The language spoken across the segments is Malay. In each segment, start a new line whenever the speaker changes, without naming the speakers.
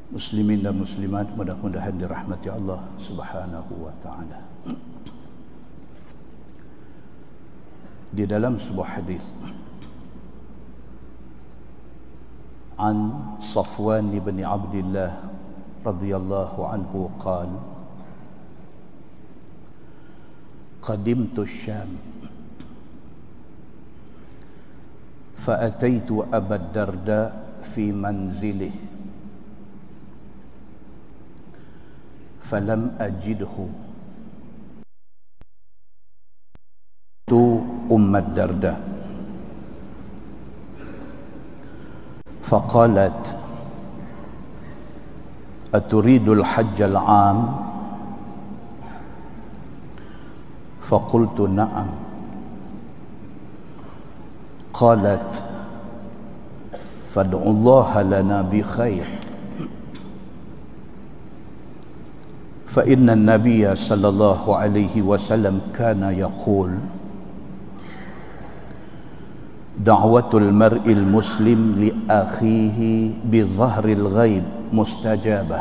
Muslimin dan muslimat, mudah-mudahan dirahmati Allah Subhanahu wa taala. Di dalam sebuah hadis an Safwan bin Abdullah radhiyallahu anhu qala qadimtu Syam فأتيت أبا الدرداء في منزله فلم أجده أم الدرداء فقالت أتريد الحج العام فقلت نعم قالت فادعوا الله لنا بخير فإن النبي صلى الله عليه وسلم كان يقول دعوة المرء المسلم لأخيه بظهر الغيب مستجابة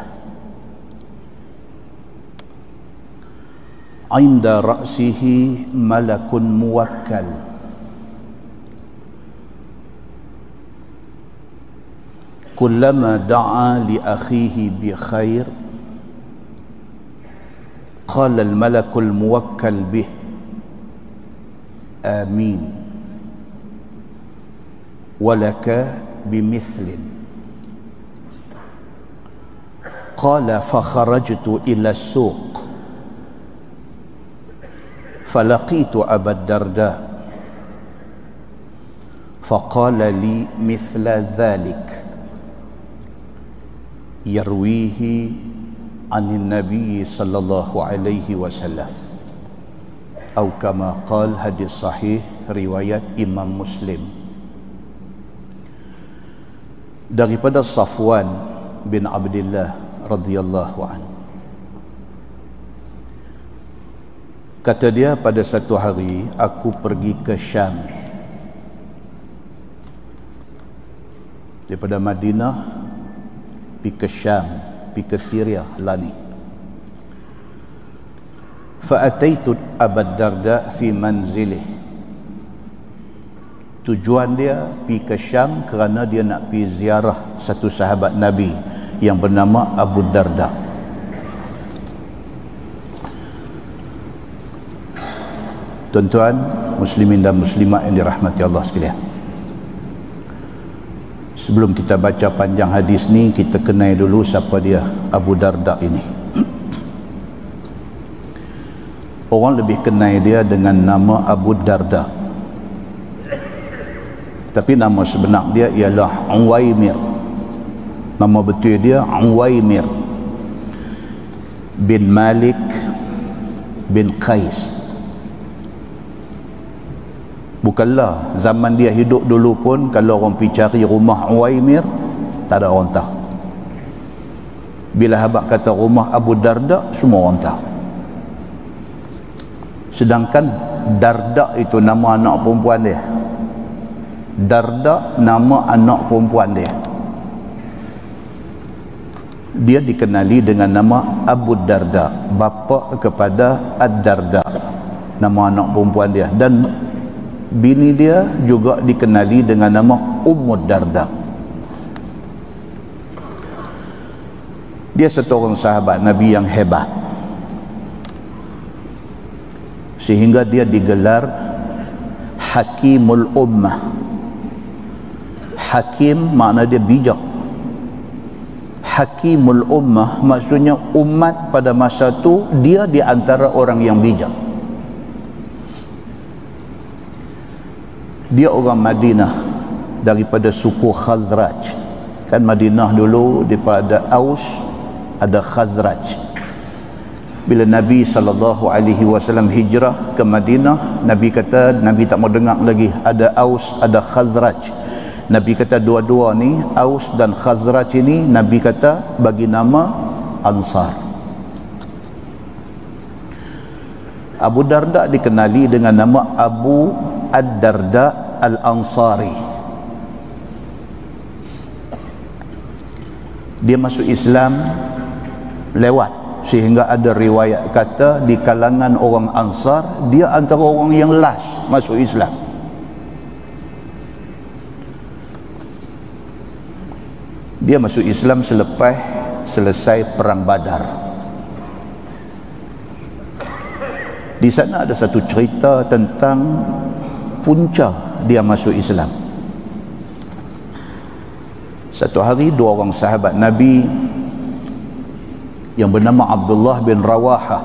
عند رأسه ملك موكل كلما دعا لأخيه بخير قال الملك الموكل به آمين ولك بمثل قال فخرجت إلى السوق فلقيت أبا الدرداء فقال لي مثل ذلك يرويه عن النبي صلى الله عليه وسلم أو كما قال hadis sahih riwayat Imam Muslim daripada Safwan bin Abdullah radhiyallahu anhu. Kata dia, pada satu hari aku pergi ke Syam daripada Madinah pergi ke Syam, pergi ke Syria lah ni. Fa'ataitu Abu Darda fi manzilih. Tujuan dia pergi ke Syam kerana dia nak pergi ziarah satu sahabat Nabi yang bernama Abu Darda. Tuan-tuan muslimin dan muslimat yang dirahmati Allah sekalian, sebelum kita baca panjang hadis ni, kita kenal dulu siapa dia Abu Darda ini. Orang lebih kenal dia dengan nama Abu Darda, tapi nama sebenar dia ialah Uwaimir. Nama betul dia Uwaimir bin Malik bin Qais. Bukanlah zaman dia hidup dulu pun kalau orang pergi cari rumah Uwaimir tak ada orang tahu. Bila habaq kata rumah Abu Darda, semua orang tahu. Sedangkan Darda itu nama anak perempuan dia. Darda nama anak perempuan dia. Dia dikenali dengan nama Abu Darda, bapa kepada Ad-Darda, nama anak perempuan dia. Dan bini dia juga dikenali dengan nama Ummud Darda. Dia seorang sahabat Nabi yang hebat, sehingga dia digelar Hakimul Ummah. Hakim makna dia bijak. Hakimul Ummah maksudnya umat pada masa tu dia di antara orang yang bijak. Dia orang Madinah daripada suku Khazraj. Kan Madinah dulu daripada Aus ada Khazraj. Bila Nabi SAW hijrah ke Madinah, Nabi kata Nabi tak mau dengar lagi ada Aus ada Khazraj. Nabi kata dua-dua ni Aus dan Khazraj ini Nabi kata bagi nama Ansar. Abu Darda dikenali dengan nama Abu Ad-Darda Al-Ansari. Dia masuk Islam lewat, sehingga ada riwayat kata di kalangan orang Ansar dia antara orang yang last masuk Islam. Dia masuk Islam selepas selesai perang Badar. Di sana ada satu cerita tentang punca dia masuk Islam. Satu hari dua orang sahabat Nabi yang bernama Abdullah bin Rawahah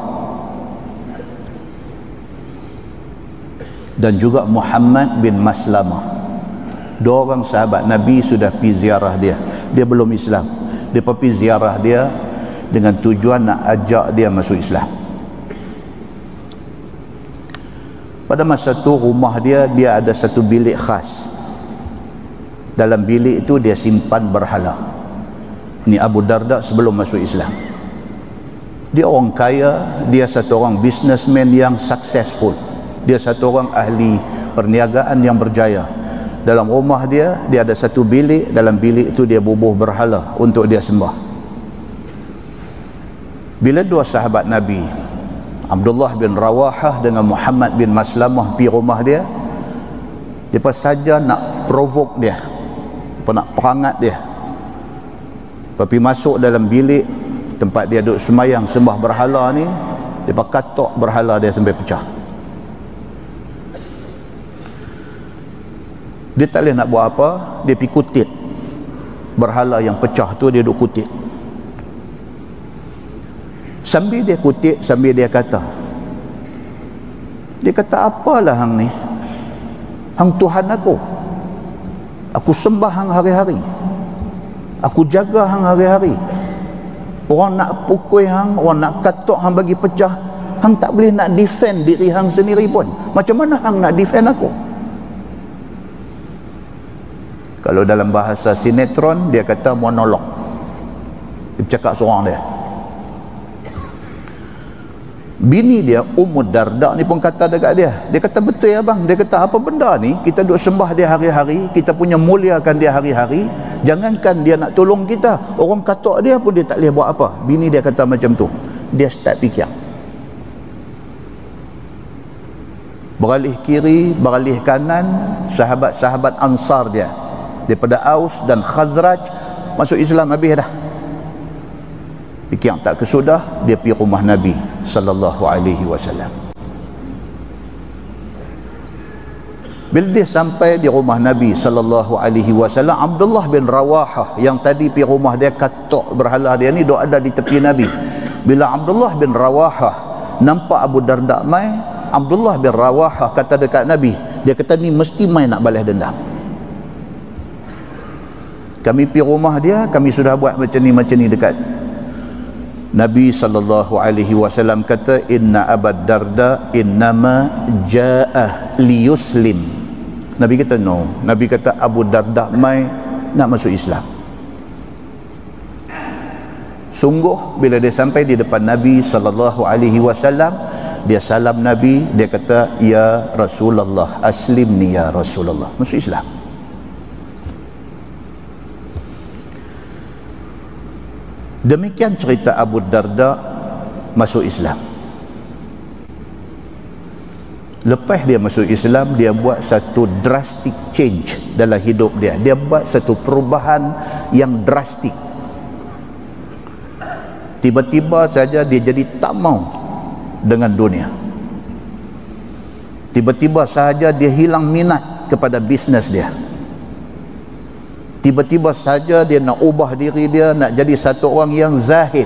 dan juga Muhammad bin Maslamah, dua orang sahabat Nabi sudah pergi ziarah dia. Dia belum Islam, dia pergi ziarah dia dengan tujuan nak ajak dia masuk Islam. Pada masa tu rumah dia ada satu bilik khas. Dalam bilik itu dia simpan berhala. Ini Abu Darda sebelum masuk Islam. Dia orang kaya, dia satu orang businessman yang successful, dia satu orang ahli perniagaan yang berjaya. Dalam rumah dia ada satu bilik. Dalam bilik itu dia bubuh berhala untuk dia sembah. Bila dua sahabat Nabi, Abdullah bin Rawahah dengan Muhammad bin Maslamah pergi rumah dia, mereka saja nak provoke dia, nak perangat dia. Tapi masuk dalam bilik tempat dia duduk semayang sembah berhala ni, mereka katok berhala dia sampai pecah. Dia tak boleh nak buat apa, dia pergi kutip berhala yang pecah tu, dia duduk kutip. Sambil dia kutip, sambil dia kata, apalah hang ni, hang Tuhan aku sembah hang hari-hari, aku jaga hang hari-hari. Orang nak pukul hang, orang nak katok hang bagi pecah, hang tak boleh nak defend diri hang sendiri pun. Macam mana hang nak defend aku? Kalau dalam bahasa sinetron dia kata monolog. Dia bercakap seorang dia. Bini dia Ummu Darda ni pun kata dekat dia. Dia kata, betul ya bang. Dia kata, apa benda ni, kita duk sembah dia hari-hari, kita punya muliakan dia hari-hari, jangankan dia nak tolong kita, orang katok dia pun dia tak boleh buat apa. Bini dia kata macam tu. Dia start fikir, beralih kiri, beralih kanan. Sahabat-sahabat Ansar dia daripada Aus dan Khazraj masuk Islam habis dah. Fikir tak kesudah, dia pergi rumah Nabi sallallahu alaihi wasallam. Bila dia sampai di rumah Nabi sallallahu alaihi wasallam, Abdullah bin Rawahah yang tadi pergi rumah dia katok berhala dia ni duk ada di tepi Nabi. Bila Abdullah bin Rawahah nampak Abu Darda mai, Abdullah bin Rawahah kata dekat Nabi, dia kata ni mesti mai nak balas dendam. Kami pergi rumah dia, kami sudah buat macam ni dekat. Nabi sallallahu alaihi wasallam kata, inna Abu Darda innama jaa liyuslim. Nabi kata no. Nabi kata Abu Darda mai nak masuk Islam. Sungguh bila dia sampai di depan Nabi sallallahu alaihi wasallam, dia salam Nabi, dia kata, ya Rasulullah, aslimni ya Rasulullah, masuk Islam. Demikian cerita Abu Darda masuk Islam. Lepas dia masuk Islam, dia buat satu drastic change dalam hidup dia. Dia buat satu perubahan yang drastik. Tiba-tiba saja dia jadi tak mau dengan dunia. Tiba-tiba saja dia hilang minat kepada bisnes dia. Tiba-tiba saja dia nak ubah diri dia, nak jadi satu orang yang zahid.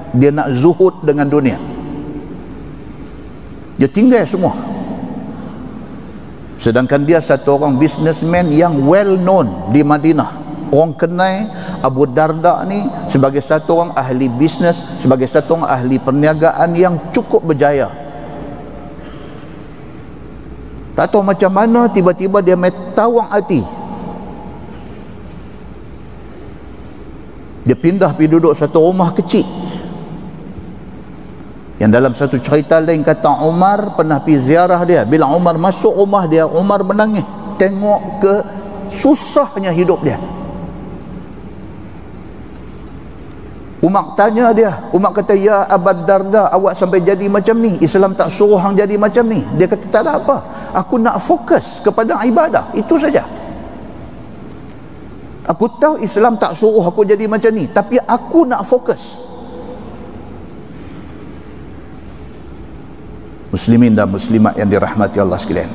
Dia nak zuhud dengan dunia. Dia tinggal semua. Sedangkan dia satu orang businessman yang well known di Madinah. Orang kenal Abu Darda ni sebagai satu orang ahli bisnes, sebagai satu orang ahli perniagaan yang cukup berjaya. Tak tahu macam mana tiba-tiba dia tawang hati. Dia pindah pergi duduk satu rumah kecil. Yang dalam satu cerita lain kata Umar pernah pergi ziarah dia. Bila Umar masuk rumah dia, Umar menangis tengok ke susahnya hidup dia. Umar tanya dia, Umar kata, ya Abu Darda, awak sampai jadi macam ni, Islam tak suruh hang jadi macam ni. Dia kata, tak ada apa, aku nak fokus kepada ibadah, itu saja. Aku tahu Islam tak suruh aku jadi macam ni, tapi aku nak fokus. Muslimin dan muslimat yang dirahmati Allah sekalian,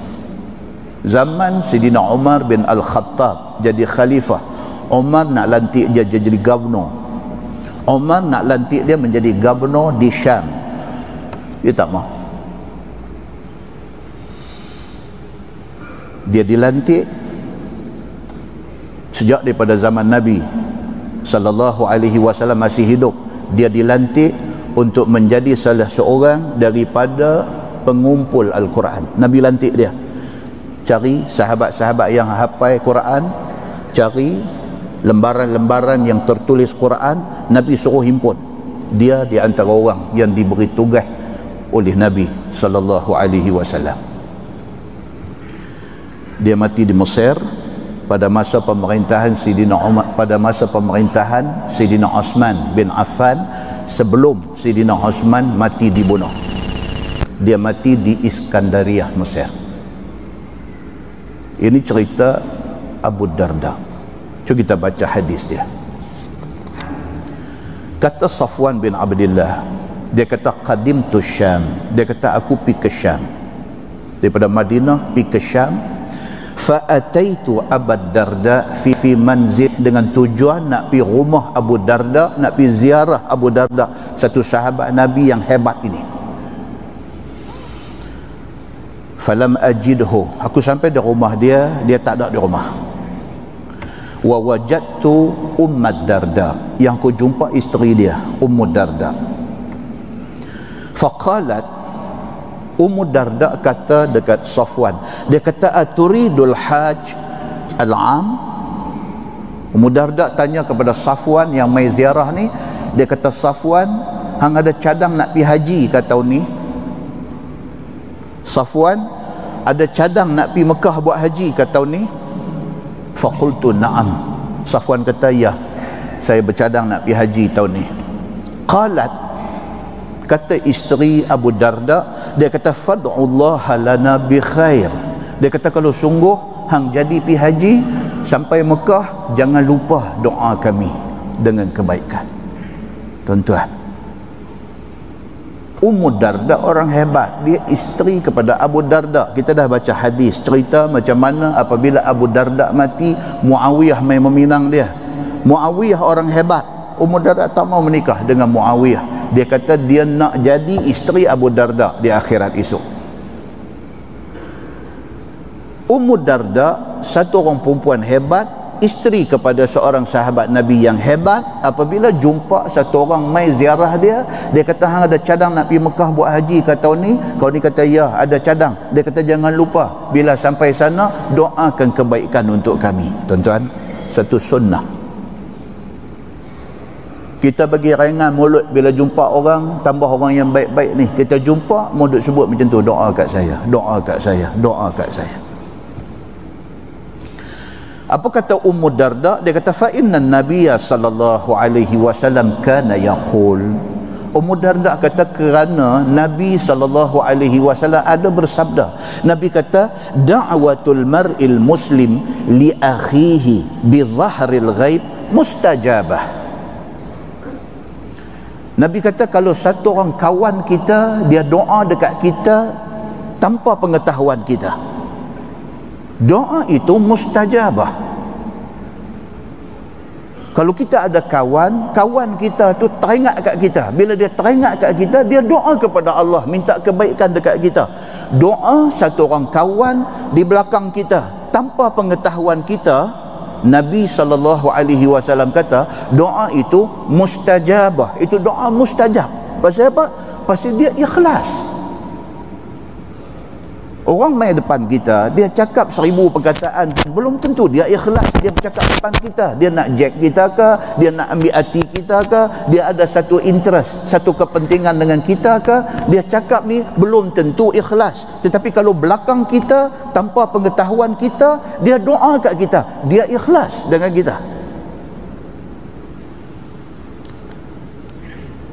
zaman Sayyidina Umar bin Al-Khattab jadi khalifah, Umar nak lantik dia jadi gubernur. Umar nak lantik dia menjadi gubernur di Syam. Dia tak mau. Dia dilantik sejak daripada zaman Nabi sallallahu alaihi wasallam masih hidup. Dia dilantik untuk menjadi salah seorang daripada pengumpul Al-Quran. Nabi lantik dia. Cari sahabat-sahabat yang hafal Quran, cari lembaran-lembaran yang tertulis Quran, Nabi suruh himpun. Dia di antara orang yang diberi tugas oleh Nabi sallallahu alaihi wasallam. Dia mati di Mesir pada masa pemerintahan Sayyidina Umar, pada masa pemerintahan Sayyidina Osman bin Affan, sebelum Sayyidina Osman mati dibunuh. Dia mati di Iskandariah, Mesir. Ini cerita Abu Darda. Cuba kita baca hadis dia. Kata Safwan bin Abdullah, dia kata qadimtu Syam, dia kata aku pergi ke Syam, daripada Madinah pergi ke Syam. Fa ataitu Abu Darda fi manzil, dengan tujuan nak pergi rumah Abu Darda, nak pergi ziarah Abu Darda, satu sahabat Nabi yang hebat ini. Falam ajidhu, aku sampai di rumah dia, dia tak ada di rumah. Wa wajadtu Ummu Darda, yang aku jumpa isteri dia, Ummu Darda. Faqalat, Ummu Darda kata dekat Safwan, dia kata, aturidul hajj al-am? Ummu Darda tanya kepada Safwan yang mai ziarah ni, dia kata, Safwan, hang ada cadang nak pergi haji ke tahun ni? Safwan, ada cadang nak pergi Mekah buat haji ke tahun ni? Faqultu na'am. Safwan kata, ya, saya bercadang nak pergi haji tahun ni. Qalat, kata isteri Abu Darda, dia kata, fad'ullaha lana bi khair. Dia kata, kalau sungguh hang jadi pergi haji sampai Mekah, jangan lupa doa kami dengan kebaikan. Tuan-tuan, Ummu Darda orang hebat, dia isteri kepada Abu Darda. Kita dah baca hadis cerita macam mana apabila Abu Darda mati, Muawiyah mai meminang dia. Muawiyah orang hebat, Ummu Darda tak mau menikah dengan Muawiyah. Dia kata dia nak jadi isteri Abu Darda di akhirat esok. Ummu Darda satu orang perempuan hebat, isteri kepada seorang sahabat Nabi yang hebat. Apabila jumpa satu orang mai ziarah dia, dia kata, hang ada cadang nak pergi Mekah buat haji ke tahun ni? Kau ni kata, ya, ada cadang. Dia kata, jangan lupa bila sampai sana doakan kebaikan untuk kami. Tuan-tuan, satu sunnah. Kita bagi ringan mulut bila jumpa orang, tambah orang yang baik-baik ni, kita jumpa mau duk sebut macam tu, doa kat saya, doa kat saya, doa kat saya. Apa kata Ummu Darda? Dia kata, fa inna nabiyya sallallahu alaihi wasallam kana yaqul. Ummu Darda kata, kerana Nabi sallallahu alaihi wasallam ada bersabda. Nabi kata, da'watul mar'il muslim li akhihi bi zahril ghaib mustajabah. Nabi kata, kalau satu orang kawan kita, dia doa dekat kita tanpa pengetahuan kita, doa itu mustajabah. Kalau kita ada kawan, kawan kita tu teringat kat kita. Bila dia teringat kat kita, dia doa kepada Allah, minta kebaikan dekat kita. Doa satu orang kawan di belakang kita tanpa pengetahuan kita, Nabi SAW kata, doa itu mustajabah. Itu doa mustajab. Pasal apa? Pasal dia ikhlas. Orang main depan kita, dia cakap 1000 perkataan, belum tentu dia ikhlas. Dia bercakap depan kita, dia nak jack kita ke, dia nak ambil hati kita ke, dia ada satu interest, satu kepentingan dengan kita ke, dia cakap ni belum tentu ikhlas. Tetapi kalau belakang kita, tanpa pengetahuan kita, dia doa kat kita, dia ikhlas dengan kita.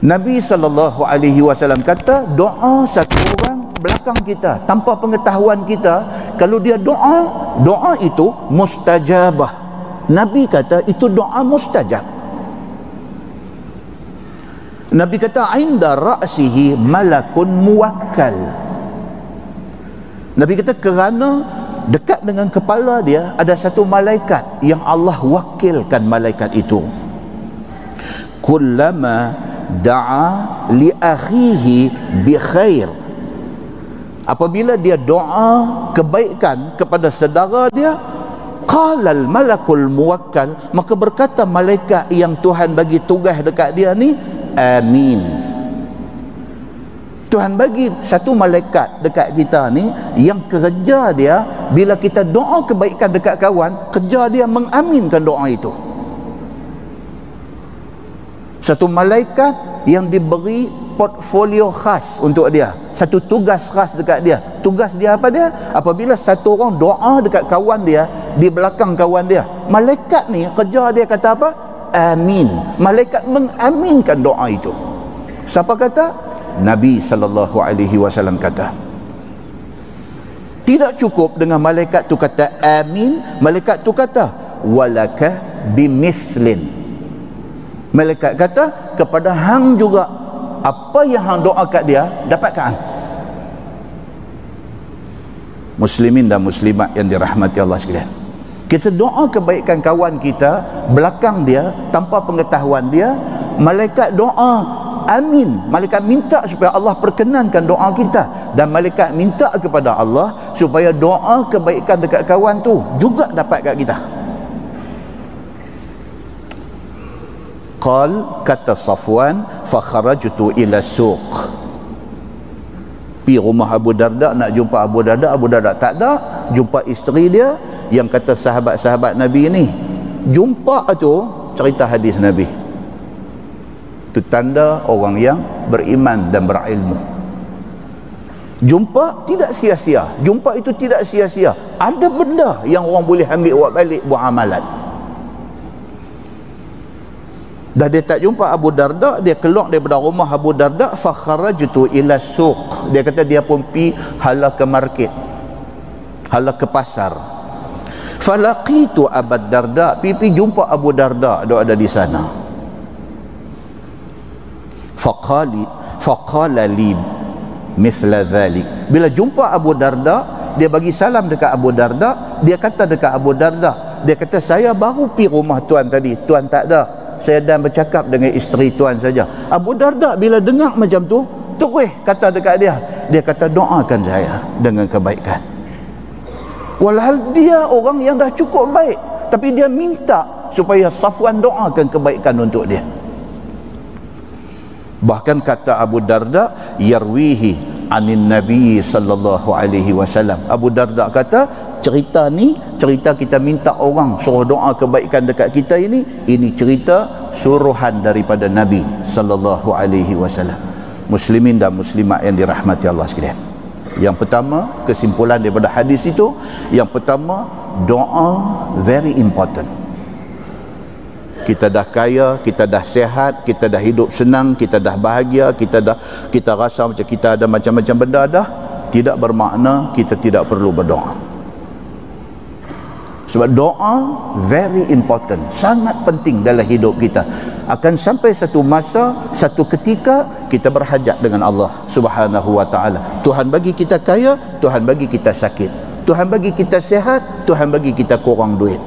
Nabi SAW kata, doa satu orang belakang kita tanpa pengetahuan kita, kalau dia doa itu mustajabah. Nabi kata itu doa mustajab. Nabi kata inda ra'sihi malakun muwakkal. Nabi kata kerana dekat dengan kepala dia ada satu malaikat yang Allah wakilkan malaikat itu. Kullama da'a li akhihi bi khair, apabila dia doa kebaikan kepada saudara dia, qala al malakul muwakkal, maka berkata malaikat yang Tuhan bagi tugas dekat dia ni, amin. Tuhan bagi satu malaikat dekat kita ni yang kerja dia bila kita doa kebaikan dekat kawan, kerja dia mengaminkan doa itu. Satu malaikat yang diberi portfolio khas untuk dia, satu tugas khas dekat dia. Tugas dia apa dia? Apabila satu orang doa dekat kawan dia, di belakang kawan dia, malaikat ni kerja dia kata apa? Amin. Malaikat mengaminkan doa itu. Siapa kata? Nabi SAW kata. Tidak cukup dengan malaikat tu kata amin, malaikat tu kata walaka bimithlin. Malaikat kata kepada hang juga, apa yang hang doa kat dia dapatkan. Muslimin dan muslimat yang dirahmati Allah sekalian, kita doa kebaikan kawan kita belakang dia tanpa pengetahuan dia, malaikat doa amin, malaikat minta supaya Allah perkenankan doa kita, dan malaikat minta kepada Allah supaya doa kebaikan dekat kawan tu juga dapat kat kita. Qal, kata Safwan, fa kharajtu ila suq. Pi rumah Abu Darda nak jumpa Abu Darda, Abu Darda tak ada. Jumpa isteri dia yang kata sahabat-sahabat Nabi ni. Jumpa tu cerita hadis Nabi. Itu tanda orang yang beriman dan berilmu. Jumpa tidak sia-sia. Jumpa itu tidak sia-sia. Ada benda yang orang boleh ambil buat balik, buat amalan. Dah dia tak jumpa Abu Darda, dia keluar daripada rumah Abu Darda, fa kharajtu ila suq. Dia kata dia pun pi hala ke market, hala ke pasar. Falaqitu Abu Darda, pi jumpa Abu Darda ada di sana. Faqala li mithla dhalik. Bila jumpa Abu Darda, dia bagi salam dekat Abu Darda, dia kata dekat Abu Darda, dia kata saya baru pi rumah tuan tadi, tuan tak ada, saya dah bercakap dengan isteri tuan saja. Abu Darda bila dengar macam tu, terus kata dekat dia, dia kata doakan saya dengan kebaikan. Walhal dia orang yang dah cukup baik, tapi dia minta supaya Safwan doakan kebaikan untuk dia. Bahkan kata Abu Darda, yarwihi anin Nabi sallallahu alaihi wasallam. Abu Darda kata, cerita ni, cerita kita minta orang suruh doa kebaikan dekat kita ini cerita suruhan daripada Nabi sallallahu alaihi wasallam. Muslimin dan muslimat yang dirahmati Allah sekalian, yang pertama, kesimpulan daripada hadis itu, yang pertama, doa very important. Kita dah kaya, kita dah sehat, kita dah hidup senang, kita dah bahagia, kita rasa macam kita ada macam-macam benda dah, tidak bermakna kita tidak perlu berdoa. Sebab doa very important, sangat penting dalam hidup kita. Akan sampai satu masa, satu ketika kita berhajat dengan Allah Subhanahu wa taala. Tuhan bagi kita kaya, Tuhan bagi kita sakit. Tuhan bagi kita sehat, Tuhan bagi kita kurang duit.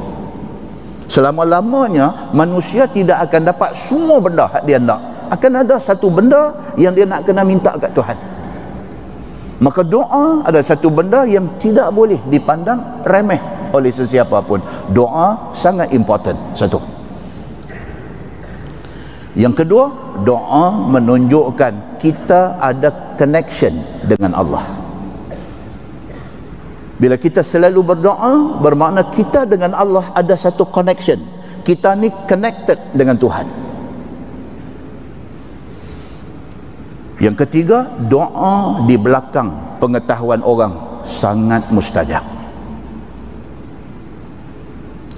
Selama-lamanya manusia tidak akan dapat semua benda hak dia nak. Akan ada satu benda yang dia nak kena minta kat Tuhan. Maka doa ada satu benda yang tidak boleh dipandang remeh oleh sesiapa pun. Doa sangat important, satu. Yang kedua, doa menunjukkan kita ada connection dengan Allah. Bila kita selalu berdoa, bermakna kita dengan Allah ada satu connection. Kita ni connected dengan Tuhan. Yang ketiga, doa di belakang pengetahuan orang sangat mustajab.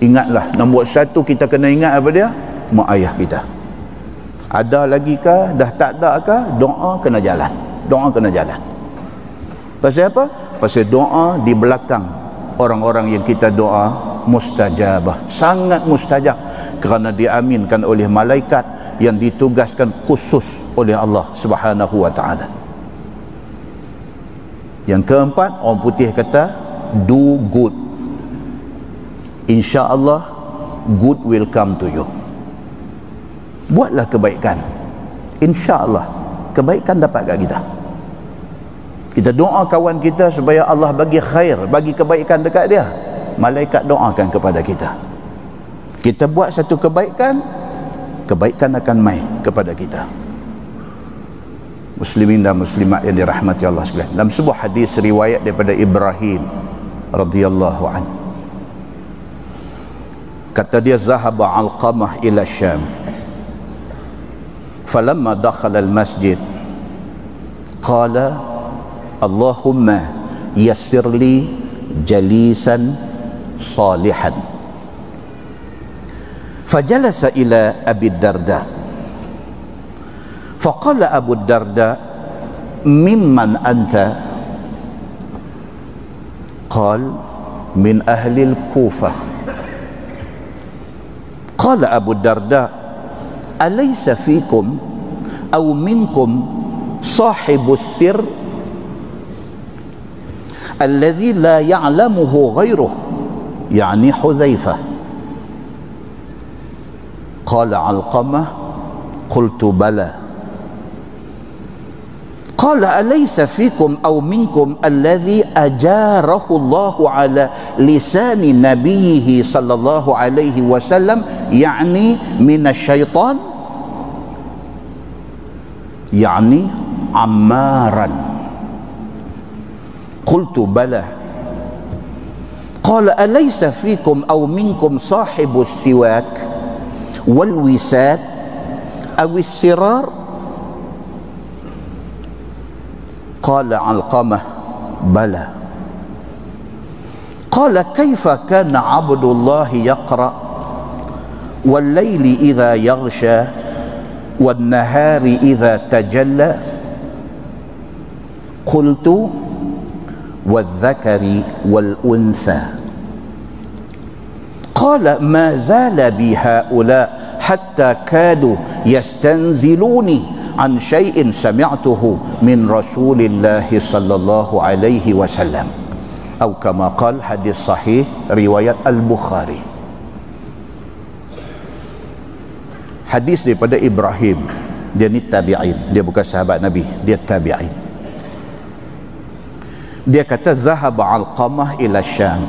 Ingatlah, nombor satu kita kena ingat apa dia? Mak ayah kita. Ada lagi kah, dah tak ada kah, doa kena jalan. Doa kena jalan. Pasal apa? Pasal doa di belakang orang-orang yang kita doa mustajabah, sangat mustajab, kerana diaminkan oleh malaikat yang ditugaskan khusus oleh Allah Subhanahu wa taala. Yang keempat, orang putih kata do good, insya-Allah good will come to you. Buatlah kebaikan, insya-Allah kebaikan dapat kat kita. Kita doa kawan kita supaya Allah bagi khair, bagi kebaikan dekat dia, malaikat doakan kepada kita. Kita buat satu kebaikan, kebaikan akan mai kepada kita. Muslimin dan muslimat yang dirahmati Allah sekalian, dalam sebuah hadis riwayat daripada Ibrahim radhiyallahu anhu, kata dia, zahaba Alqamah ila Syam, falamma dakhala al-masjid qala Allahumma yassir li jalisan salihan. Fajalasa ila Abi Darda, faqala Abu Darda, mimman anta? Qal min ahli al-Kufah. Qala Abu Darda, alaysa fikum aw minkum sahibus sir alladhi la ya'lamuhu ghayruh, yani Hudzaifah. Qala Alqamah, qultu bala. Qala alaysa fikum aw minkum alladhi ajarahu Allahu ala lisani nabiyhi sallallahu alaihi wasallam, yani minasyaitan, yani Ammaran. Qultu bala. Qala alaysa fikum aw minkum sahibus siwak wal wisad aw sirar? Qala Alqamah, bala. Qala kaifa kana Abdullah yaqra wal layli idha yaghsha wan nahari idha tajalla? Qultu والذكر والأنثى. قال ما زال بي هؤلاء حتى كادوا يستنزلوني عن شيء سمعته من رسول الله صلى الله عليه وسلم، أو كما قال، hadis sahih riwayat Al-Bukhari. Hadis daripada Ibrahim, dia ni tabi'in, dia bukan sahabat Nabi, dia tabi'in. Dia kata zahaba Alqamah ila Syam.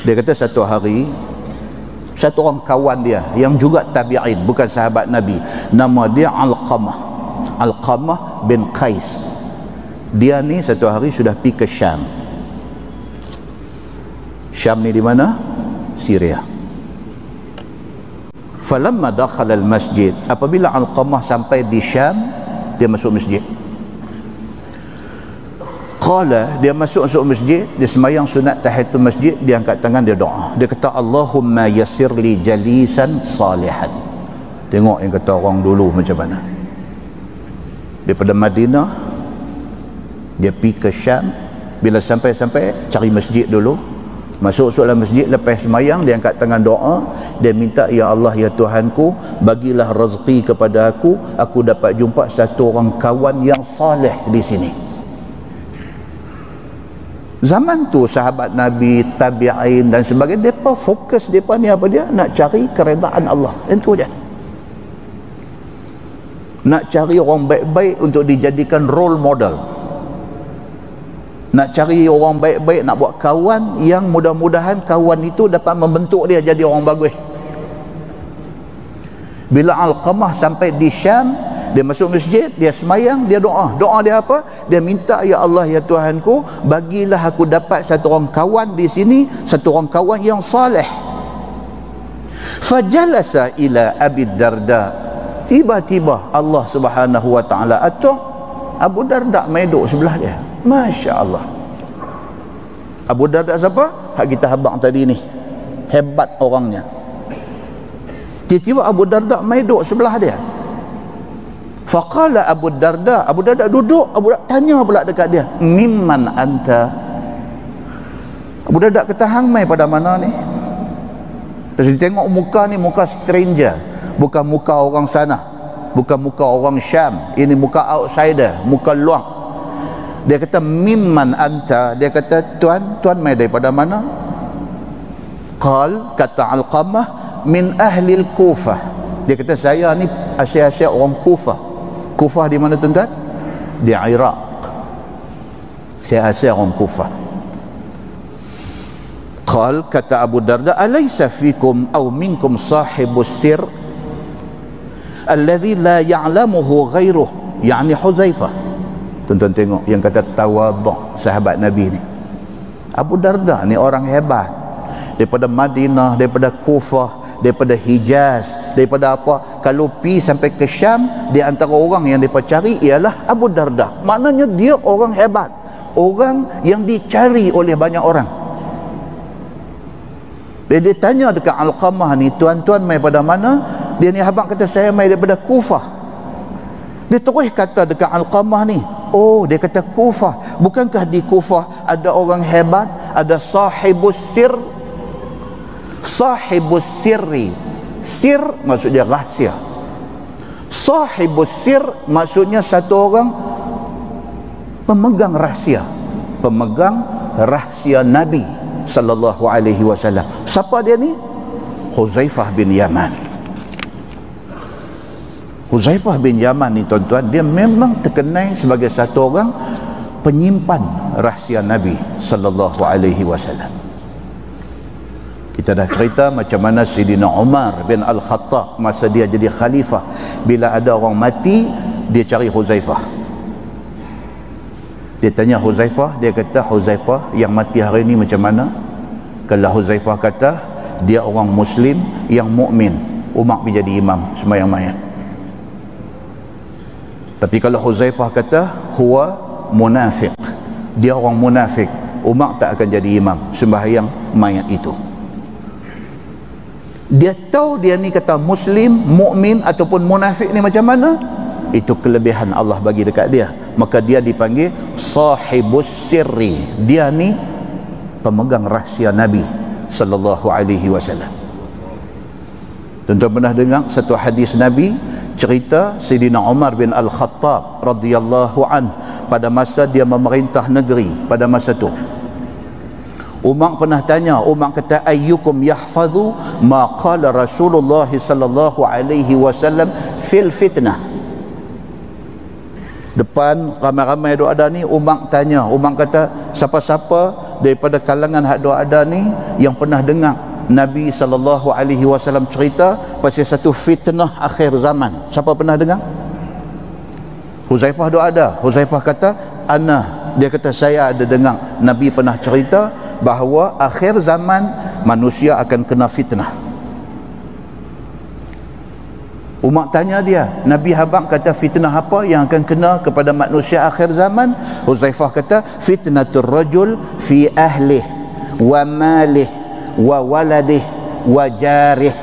Dia kata satu hari satu orang kawan dia yang juga tabi'in, bukan sahabat Nabi, nama dia Alqamah, Alqamah bin Qais. Dia ni satu hari sudah pergi ke Syam. Syam ni di mana? Syria. Falamma dakhala al-masjid, apabila Alqamah sampai di Syam, dia masuk masjid. Qala, dia masuk masjid, dia semayang sunat tahiyatul masjid, dia angkat tangan, dia doa. Dia kata Allahumma yassir li jalisan salihan. Tengok yang kata orang dulu macam mana. Daripada Madinah dia pergi ke Syam. Bila sampai cari masjid dulu, masuk dalam masjid, lepas semayang dia angkat tangan doa, dia minta, ya Allah, ya Tuhanku, bagilah rezeki kepada aku dapat jumpa satu orang kawan yang saleh di sini. Zaman tu sahabat Nabi, tabi'in dan sebagainya, mereka fokus mereka ni apa dia? Nak cari keredaan Allah. Itu je. Nak cari orang baik-baik untuk dijadikan role model. Nak cari orang baik-baik, nak buat kawan yang mudah-mudahan kawan itu dapat membentuk dia jadi orang bagus. Bila Alqamah sampai di Syam, dia masuk masjid, dia semayang, dia doa. Doa dia apa? Dia minta, ya Allah, ya Tuhanku, bagilah aku dapat satu orang kawan di sini, satu orang kawan yang saleh. Fajalasa ila Abi Darda. Tiba-tiba Allah Subhanahu wa taala atur Abu Darda main duduk sebelah dia. Masya Allah. Abu Darda siapa? Hak kita habang tadi ni. Hebat orangnya. Tiba-tiba Abu Darda main duduk sebelah dia. Faqala Abu Darda duduk, Abu Darda tanya pula dekat dia, mimman anta? Abu Darda kata, hang mai pada mana ni? Terus dia tengok muka ni, muka stranger, bukan muka orang sana, bukan muka orang Syam, ini muka outsider, muka luar. Dia kata, mimman anta? Dia kata, tuan mai daripada mana? Qal, kata Alqamah, min ahli al-Kufah. Dia kata, saya ni asal-asal orang Kufah. Kufah di mana tuan-tuan? Di Iraq. Saya asal orang Kufah. Qal, kata Abu Darda, alaysa fikum aw minkum sahibus sir alladhi la ya'lamuhu ghairuh, yani Huzaifah. Tuan-tuan tengok yang kata tawadhu' sahabat Nabi ni. Abu Darda ni orang hebat, daripada Madinah, daripada Kufah, daripada Hijaz, daripada apa, kalau pi sampai ke Syam, di antara orang yang mereka cari ialah Abu Darda. Maknanya dia orang hebat, orang yang dicari oleh banyak orang. Bila dia tanya dekat Alqamah ni, tuan-tuan mai pada mana? Dia ni abang kata, saya mai daripada Kufah. Dia terus kata dekat Alqamah ni, oh, dia kata Kufah. Bukankah di Kufah ada orang hebat, ada sahibus sir? Sahibus sirri, sir maksudnya rahsia. Sahibus sir maksudnya satu orang pemegang rahsia, pemegang rahsia Nabi sallallahu alaihi wasallam. Siapa dia ni? Huzaifah bin Yaman. Huzaifah bin Yaman ni tuan-tuan, dia memang terkenal sebagai satu orang penyimpan rahsia Nabi sallallahu alaihi wasallam. Kita dah cerita macam mana Sayyidina Umar bin Al-Khattab masa dia jadi khalifah, bila ada orang mati, dia cari Huzaifah. Dia tanya Huzaifah, dia kata, Huzaifah yang mati hari ni macam mana? Kalau Huzaifah kata, dia orang Muslim yang mukmin, Umar pergi jadi imam sembahyang mayat. Tapi kalau Huzaifah kata, huwa munafiq, dia orang munafik, Umar tak akan jadi imam sembahyang mayat itu. Dia tahu dia ni kata Muslim, mukmin ataupun munafik ni macam mana, itu kelebihan Allah bagi dekat dia. Maka dia dipanggil sahibus sirri, dia ni pemegang rahsia Nabi sallallahu alaihi wasallam. Tuan-tuan pernah dengar satu hadis Nabi cerita Sayyidina Umar bin Al-Khattab radhiyallahu an, pada masa dia memerintah negeri pada masa tu, Umar pernah tanya, Umar kata, ayyukum yahfazu ma qala Rasulullah sallallahu alaihi wasallam fil fitnah. Depan ramai-ramai duk ada ni, Umar tanya, Umar kata, siapa-siapa daripada kalangan hak duk ada ni yang pernah dengar Nabi sallallahu alaihi wasallam cerita pasal satu fitnah akhir zaman? Siapa pernah dengar? Huzaifah duk ada. Huzaifah kata, ana. Dia kata, saya ada dengar Nabi pernah cerita bahawa akhir zaman manusia akan kena fitnah. Umar tanya dia, Nabi habaq kata fitnah apa yang akan kena kepada manusia akhir zaman? Huzaifah kata, fitnatur rajul fi ahlih wa malih wa waladih wa jarih.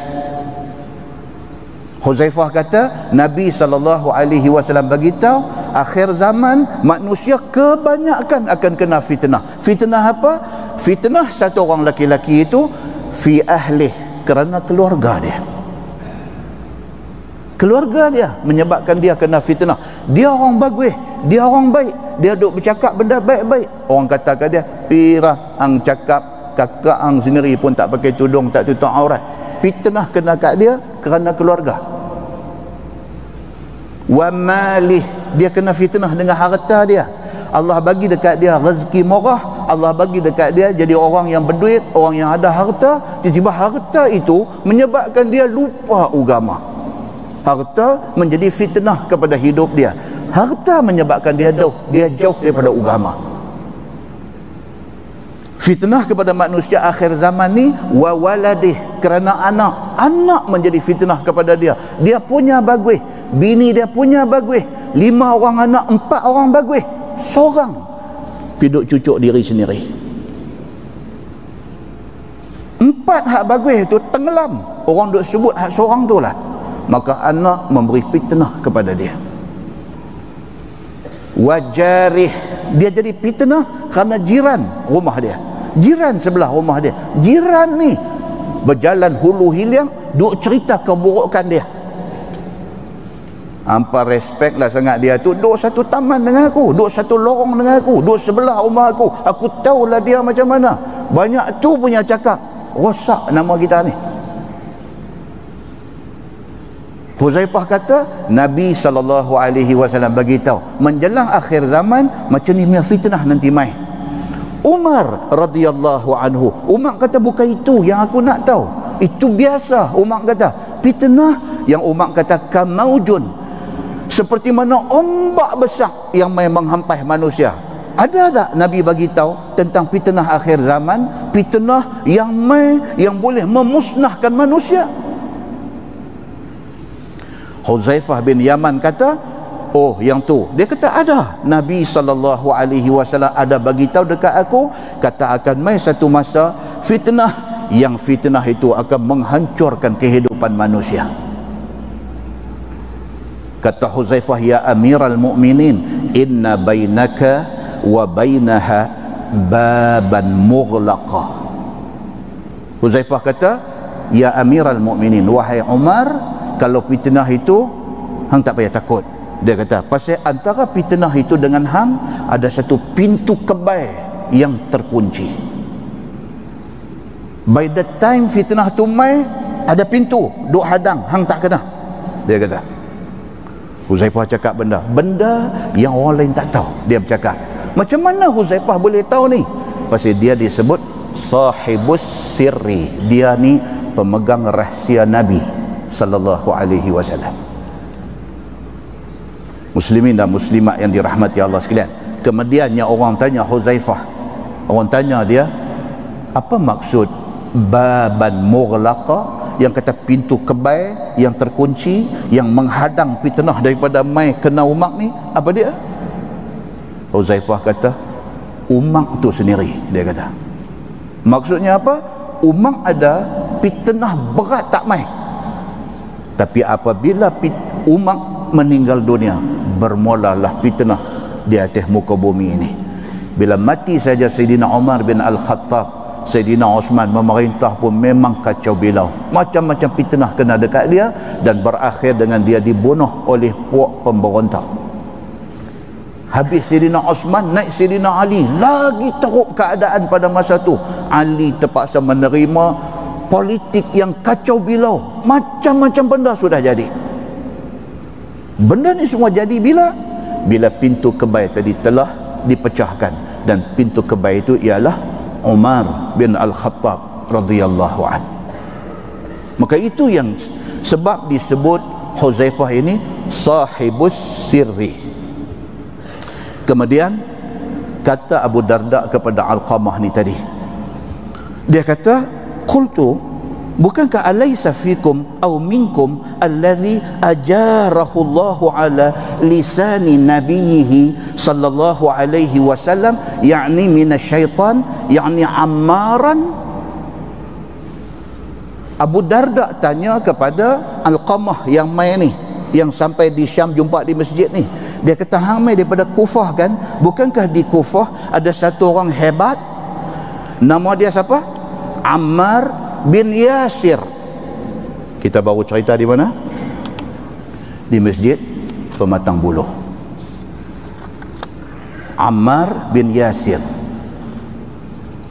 Huzaifah kata, Nabi SAW beritahu, akhir zaman manusia kebanyakan akan kena fitnah. Fitnah apa? Fitnah satu orang laki-laki itu fi ahlih, kerana keluarga dia. Keluarga dia menyebabkan dia kena fitnah. Dia orang bagus, dia orang baik, dia duk bercakap benda baik-baik, orang kata kat dia, pirah ang cakap, kakak ang sendiri pun tak pakai tudung, tak tutup aurat. Fitnah kena kat dia kerana keluarga. Wa malih, dia kena fitnah dengan harta dia. Allah bagi dekat dia rezeki murah, Allah bagi dekat dia jadi orang yang berduit, orang yang ada harta. Tiba-tiba harta itu menyebabkan dia lupa agama. Harta menjadi fitnah kepada hidup dia. Harta menyebabkan dia jauh daripada agama. Fitnah kepada manusia akhir zaman ni wa waladih, kerana anak menjadi fitnah kepada dia. Dia punya bagus, bini dia punya bagus, 5 orang anak, 4 orang bagus, seorang piduk cucuk diri sendiri. 4 hak bagus tu tenggelam, orang duk sebut hak seorang tu lah. Maka anak memberi fitnah kepada dia. wajarih, dia jadi fitnah karena jiran rumah dia, jiran sebelah rumah dia, jiran ni berjalan hulu hilang duk cerita keburukan dia. Hampa respect lah sangat dia tu, duk satu taman dengan aku, duk satu lorong dengan aku, duk sebelah rumah aku tahulah dia macam mana. Banyak tu punya cakap, rosak nama kita ni. Huzaifah kata Nabi SAW bagi tahu menjelang akhir zaman macam ni punya fitnah nanti mai. Umar radhiyallahu anhu, Umar kata bukan itu yang aku nak tahu, itu biasa. Umar kata fitnah yang Umar kata kamaujun, seperti mana ombak besar yang mai menghampas manusia. Ada tak Nabi bagi tahu tentang fitnah akhir zaman, fitnah yang mai yang boleh memusnahkan manusia? Huzaifah bin Yaman kata, oh yang tu. Dia kata ada. Nabi SAW ada bagi tahu dekat aku, kata akan mai satu masa fitnah, yang fitnah itu akan menghancurkan kehidupan manusia. Kata Huzaifah, ya Amiral Mu'minin, inna bainaka wa bainaha baban mughlaqa. Huzaifah kata, ya Amiral Mu'minin, wahai Umar, kalau fitnah itu hang tak payah takut. Dia kata pasal antara fitnah itu dengan hang ada satu pintu kebai yang terkunci. By the time fitnah tu mai, ada pintu duk hadang, hang tak kena. Dia kata. Huzaifah cakap benda yang orang lain tak tahu. Dia bercakap, macam mana Huzaifah boleh tahu ni? Pasal dia disebut sahibus sirri, dia ni pemegang rahsia Nabi sallallahu alaihi wasallam. Muslimin dan muslimat yang dirahmati Allah sekalian, kemudiannya orang tanya Huzaifah, orang tanya dia, apa maksud baban mughlaqa, yang kata pintu kebai yang terkunci yang menghadang fitnah daripada mai kena umat ni, apa dia? Huzaifah kata umat tu sendiri. Dia kata maksudnya apa? Umat ada fitnah berat tak mai, tapi apabila umat meninggal dunia, bermulalah fitnah di atas muka bumi ini. Bila mati saja Sayyidina Umar bin Al-Khattab, Sayyidina Osman memerintah pun memang kacau bilau, macam-macam fitnah kena dekat dia, dan berakhir dengan dia dibunuh oleh puak pemberontak. Habis Sayyidina Osman, naik Sayyidina Ali, lagi teruk keadaan pada masa tu. Ali terpaksa menerima politik yang kacau bilau, macam-macam benda sudah jadi. Benda ni semua jadi bila pintu kebai tadi telah dipecahkan, dan pintu kebai itu ialah Umar bin Al-Khattab radhiyallahu an. Maka itu yang sebab disebut Huzaifah ini sahibus sirri. Kemudian kata Abu Darda kepada Alqamah ni tadi, dia kata, qultu, bukankah alaysa fikum aw minkum alladhi ajarahu Allahu ala lisani nabiyhi sallallahu alaihi wasallam, yakni minasyaitan, yakni Ammaran. Abu Darda tanya kepada Alqamah yang mai ni, yang sampai di Syam jumpa di masjid ni. Dia kata hang mai daripada Kufah kan? Bukankah di Kufah ada satu orang hebat, nama dia siapa? Ammar bin Yasir. Kita baru cerita di mana? Di masjid Pematang Buluh. Ammar bin Yasir.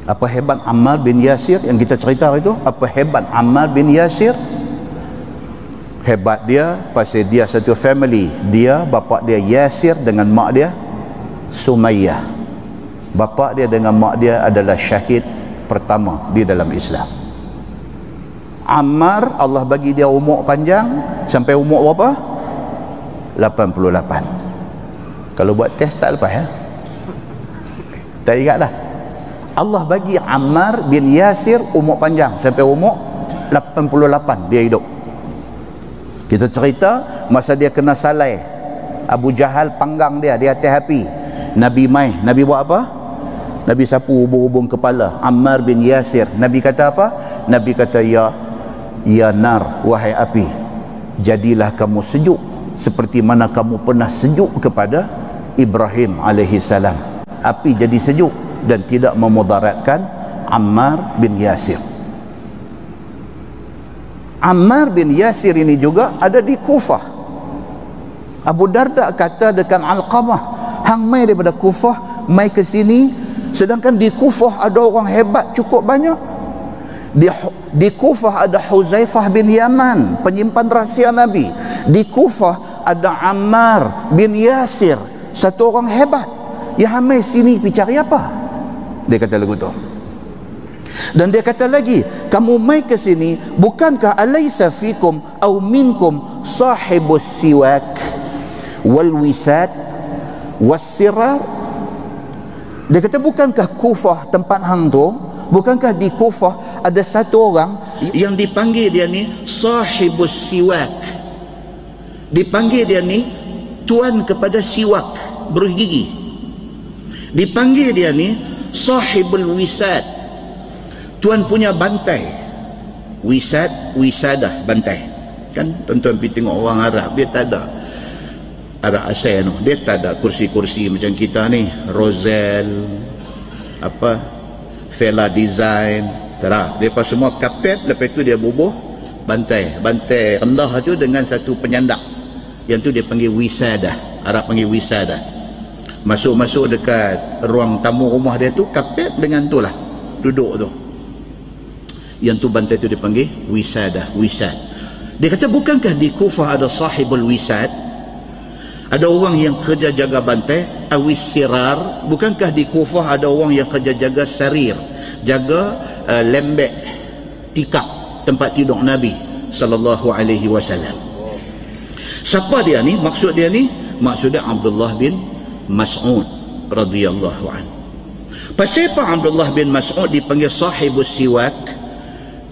Apa hebat Ammar bin Yasir yang kita cerita itu? Apa hebat Ammar bin Yasir? Hebat dia pasal dia satu family. Dia, bapa dia Yasir dengan mak dia Sumayyah. Bapa dia dengan mak dia adalah syahid pertama di dalam Islam. Ammar, Allah bagi dia umur panjang sampai umur berapa? 88. Kalau buat test tak lepas ya? Tak ingat dah. Allah bagi Ammar bin Yasir umur panjang sampai umur 88 dia hidup. Kita cerita masa dia kena salai, Abu Jahal panggang dia di atas api. Nabi mai, Nabi buat apa? Nabi sapu hubung-hubung kepala Ammar bin Yasir. Nabi kata apa? Nabi kata, ya nar, wahai api, jadilah kamu sejuk seperti mana kamu pernah sejuk kepada Ibrahim alaihi salam. Api jadi sejuk dan tidak memudaratkan Ammar bin Yasir. Ammar bin Yasir ini juga ada di Kufah. Abu Darda kata dekat Alqamah, hang mai daripada Kufah mai ke sini, sedangkan di Kufah ada orang hebat cukup banyak. Di Kufah ada Huzaifah bin Yaman, penyimpan rahsia Nabi. Di Kufah ada Ammar bin Yasir, satu orang hebat. Ya hamai sini pergi cari apa? Dia kata lagu tu. Dan dia kata lagi, kamu mai ke sini, bukankah alaysa fikum aw minkum sahibus siwak wal wisad was sirar? Dia kata, bukankah Kufah tempat hang tu, bukankah di Kufah ada satu orang yang dipanggil dia ni sahibus siwak, dipanggil dia ni tuan kepada siwak, beruh gigi, dipanggil dia ni sahibul wisad, tuan punya bantai. Wisad, wisadah, bantai. Kan tuan-tuan pergi tengok orang Arab, dia tak ada Arab asal tu, dia tak ada kursi-kursi macam kita ni, Roselle apa, Vela Design, tak ada. Dia semua kapet, lepas tu dia bubuh bantai rendah tu dengan satu penyandak, yang tu dia panggil wisadah. Arab panggil wisadah. Masuk dekat ruang tamu rumah dia tu, kapet dengan tu lah duduk tu, yang tu bantai tu dia panggil wisadah, wisad. Dia kata, bukankah di Kufah ada sahibul wisad, ada orang yang kerja jaga bantai, awis sirar, bukankah di Kufah ada orang yang kerja jaga sarir, jaga lembek, tikar tempat tidur Nabi sallallahu alaihi wasallam. Siapa dia ni? Maksudnya Abdullah bin Mas'ud radhiyallahu anhu. Pasal apa Abdullah bin Mas'ud dipanggil sahibus siwak,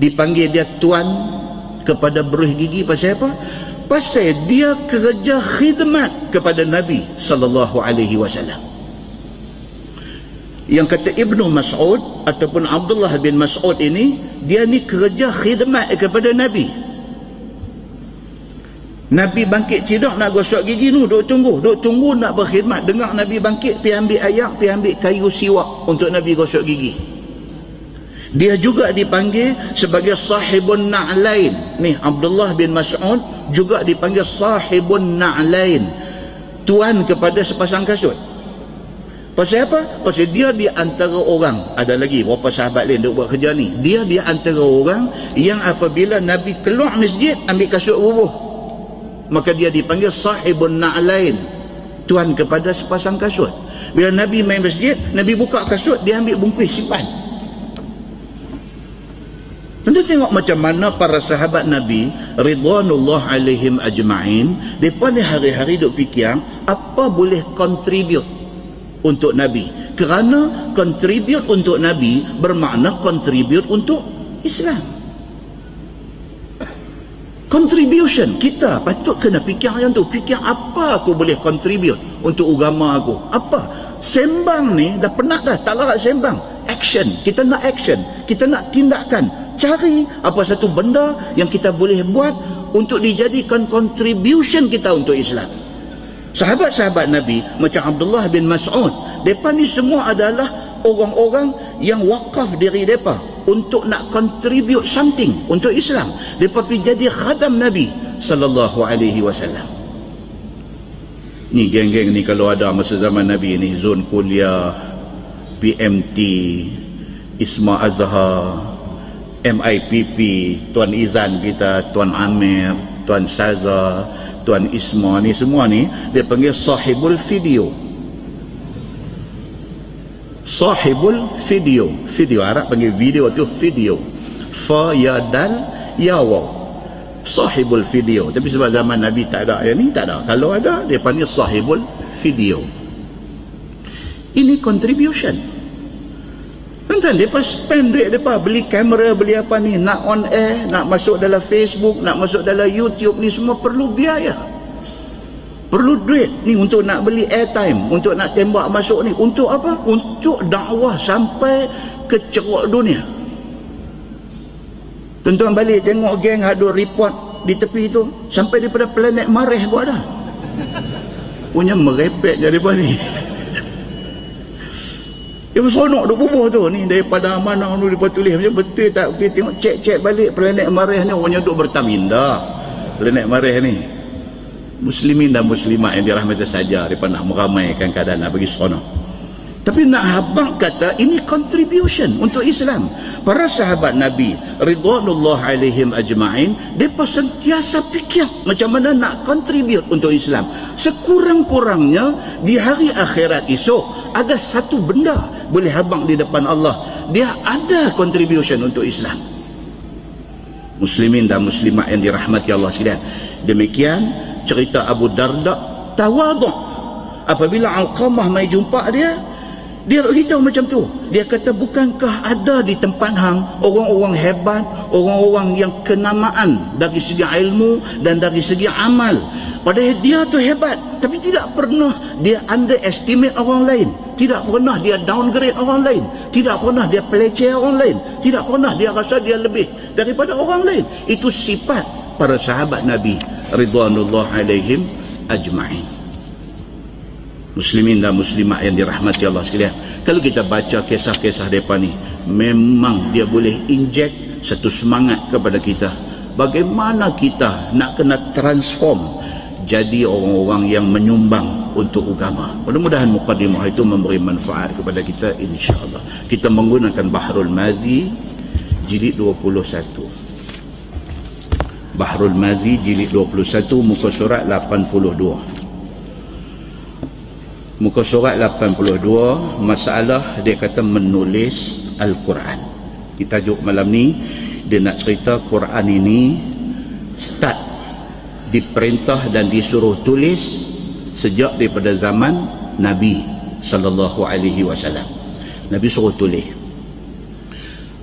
dipanggil dia tuan kepada beruh gigi? Pasal apa? Pasal dia kerja khidmat kepada Nabi sallallahu alaihi wasallam. Yang kata Ibnu Mas'ud ataupun Abdullah bin Mas'ud ini, dia ni kerja khidmat kepada Nabi. Nabi bangkit tidur nak gosok gigi tu, duk tunggu nak berkhidmat. Dengar Nabi bangkit, pergi ambil air, pergi ambil kayu siwak untuk Nabi gosok gigi. Dia juga dipanggil sebagai sahibun na'lain. Ni Abdullah bin Mas'ud juga dipanggil sahibun na'lain, tuan kepada sepasang kasut. Pasal apa? Pasal dia di antara orang, ada lagi beberapa sahabat lain duk buat kerja ni, dia di antara orang yang apabila Nabi keluar masjid ambil kasut bubuh, maka dia dipanggil sahibun na'lain, tuan kepada sepasang kasut. Bila Nabi main masjid, Nabi buka kasut, dia ambil bungkus simpan. Tentu tengok macam mana para sahabat Nabi ridwanullah alaihim ajma'in, mereka ni hari-hari duk fikir apa boleh contribute untuk Nabi. Kerana contribute untuk Nabi bermakna contribute untuk Islam. Contribution, kita patut kena fikir yang tu. Fikir apa aku boleh contribute untuk agama aku. Apa? Sembang ni dah penat dah, tak larat sembang. Action, kita nak action, kita nak tindakan. Cari apa satu benda yang kita boleh buat untuk dijadikan contribution kita untuk Islam. Sahabat-sahabat Nabi macam Abdullah bin Mas'ud, mereka ni semua adalah orang-orang yang wakaf diri mereka untuk nak contribute something untuk Islam. Mereka pergi jadi khadam Nabi sallallahu alaihi wasallam. Ni geng-geng ni kalau ada masa zaman Nabi ni, Zon Kuliah, PMT, Isma Azhar, MIPP, Tuan Izan kita, Tuan Amir, Tuan Saza, Tuan Isma, ni semua ni dia panggil sahibul video. Sahibul video. Video Arab panggil video tu video. Fa ya dal ya waw. Sahibul video. Tapi sebab zaman Nabi tak ada yang ni, tak ada. Kalau ada, dia panggil sahibul video. Ini contribution. Tuan-tuan, mereka spend duit mereka, beli kamera, beli apa ni, nak on air, nak masuk dalam Facebook, nak masuk dalam YouTube, ni semua perlu biaya. Perlu duit ni untuk nak beli airtime, untuk nak tembak masuk ni. Untuk apa? Untuk dakwah sampai ke ceruk dunia. Tuan-tuan balik tengok geng ada report di tepi tu, sampai daripada planet Marikh pun ada. punya merepek jadi apa ni. Dia bersonok duk bubuh tu ni daripada mana tu dia tulis macam betul tak. Kita tengok cek balik planet Marikh ni orangnya duk bertaminda. Planet Marikh ni muslimin dan muslimat yang dirahmati saja daripada nak meramaikan keadaan nak bagi seronok. Tapi nak habaq kata ini contribution untuk Islam. Para sahabat Nabi ridwanullah alaihim ajma'in, mereka sentiasa fikir macam mana nak contribute untuk Islam. Sekurang-kurangnya di hari akhirat esok ada satu benda boleh habaq di depan Allah, dia ada contribution untuk Islam. Muslimin dan muslimat yang dirahmati Allah sekalian, demikian cerita Abu Darda tawaduk. Apabila Alqamah mai jumpa dia beritahu macam tu. Dia kata, bukankah ada di tempat hang orang-orang hebat, orang-orang yang kenamaan dari segi ilmu dan dari segi amal. Padahal dia tu hebat, tapi tidak pernah dia underestimate orang lain, tidak pernah dia downgrade orang lain, tidak pernah dia peleceh orang lain, tidak pernah dia rasa dia lebih daripada orang lain. Itu sifat para sahabat Nabi ridwanullah alaihim ajma'in. Muslimin dan muslimat yang dirahmati Allah sekalian, kalau kita baca kisah-kisah mereka ni, memang dia boleh inject satu semangat kepada kita bagaimana kita nak kena transform jadi orang-orang yang menyumbang untuk agama. Mudah-mudahan mukadimah itu memberi manfaat kepada kita, insya-Allah. Kita menggunakan Bahrul Mazi jilid 21. Bahrul Mazi jilid 21 muka surat 82. Muka surat 82, masalah dia kata menulis Al-Quran. Kita tajuk malam ni dia nak cerita Quran ini start diperintah dan disuruh tulis sejak daripada zaman Nabi sallallahu alaihi wasallam. Nabi suruh tulis.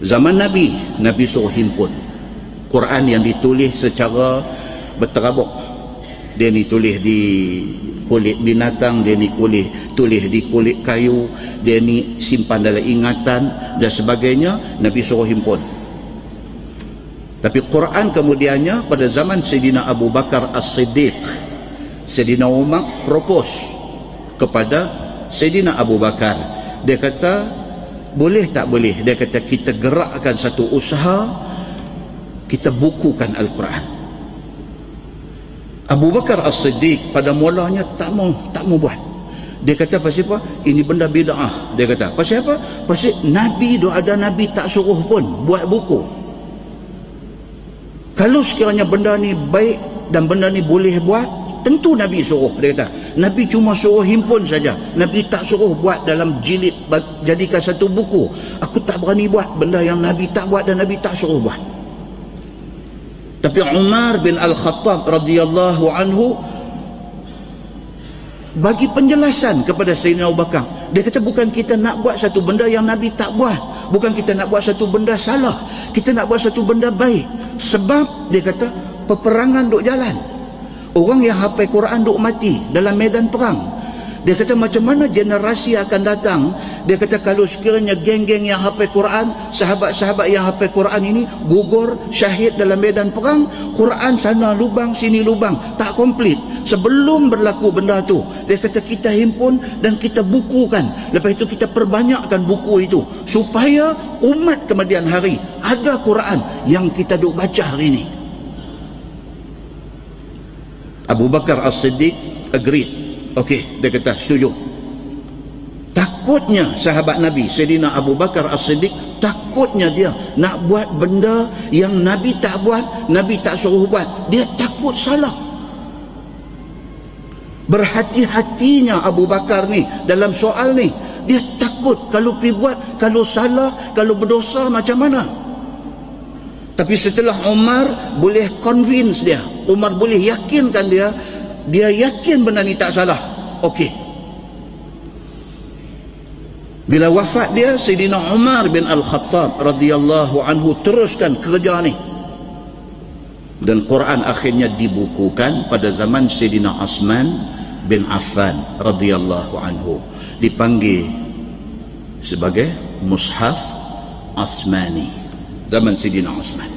Zaman Nabi suruh himpun Quran yang ditulis secara berterabuk. Dia ni tulis di kulit binatang, dia ni tulis di kulit kayu, dia ni simpan dalam ingatan dan sebagainya. Nabi suruh himpun. Tapi Quran kemudiannya pada zaman Sayyidina Abu Bakar As-Siddiq, Sayyidina Umar propose kepada Sayyidina Abu Bakar. Dia kata, boleh tak boleh? Dia kata, kita gerakkan satu usaha, kita bukukan Al-Quran. Abu Bakar As-Siddiq pada mulanya tak mau buat. Dia kata, pasal apa? Ini benda bid'ah. Dia kata, pasal apa? Pasal Nabi ada Nabi tak suruh pun buat buku. Kalau sekiranya benda ni baik dan benda ni boleh buat, tentu Nabi suruh. Dia kata, Nabi cuma suruh himpun saja. Nabi tak suruh buat dalam jilid, jadikan satu buku. Aku tak berani buat benda yang Nabi tak buat dan Nabi tak suruh buat. Tapi Umar bin Al-Khattab radhiyallahu anhu bagi penjelasan kepada Sayyidina Abu Bakar. Dia kata, bukan kita nak buat satu benda yang Nabi tak buat, bukan kita nak buat satu benda salah, kita nak buat satu benda baik. Sebab dia kata peperangan duk jalan, orang yang hafal Quran duk mati dalam medan perang. Dia kata, macam mana generasi akan datang? Dia kata, kalau sekiranya geng-geng yang hafal Quran, sahabat-sahabat yang hafal Quran ini gugur syahid dalam medan perang, Quran sana lubang sini lubang, tak komplit. Sebelum berlaku benda tu, dia kata, kita himpun dan kita bukukan. Lepas itu kita perbanyakkan buku itu supaya umat kemudian hari ada Quran yang kita duk baca hari ini. Abu Bakar As-Siddiq agreed. Okey, dia kata setuju. Takutnya sahabat Nabi Sayyidina Abu Bakar As-Siddiq, takutnya dia nak buat benda yang Nabi tak buat, Nabi tak suruh buat. Dia takut salah. Berhati-hatinya Abu Bakar ni dalam soal ni. Dia takut kalau pergi buat, kalau salah, kalau berdosa macam mana. Tapi setelah Umar boleh convince dia, Umar boleh yakinkan dia, dia yakin benda ni tak salah. Okey. Bila wafat dia, Sayyidina Umar bin Al-Khattab radhiyallahu anhu teruskan kerja ni. Dan Quran akhirnya dibukukan pada zaman Sayyidina Uthman bin Affan radhiyallahu anhu. Dipanggil sebagai Mushaf Uthmani. Zaman Sayyidina Uthman.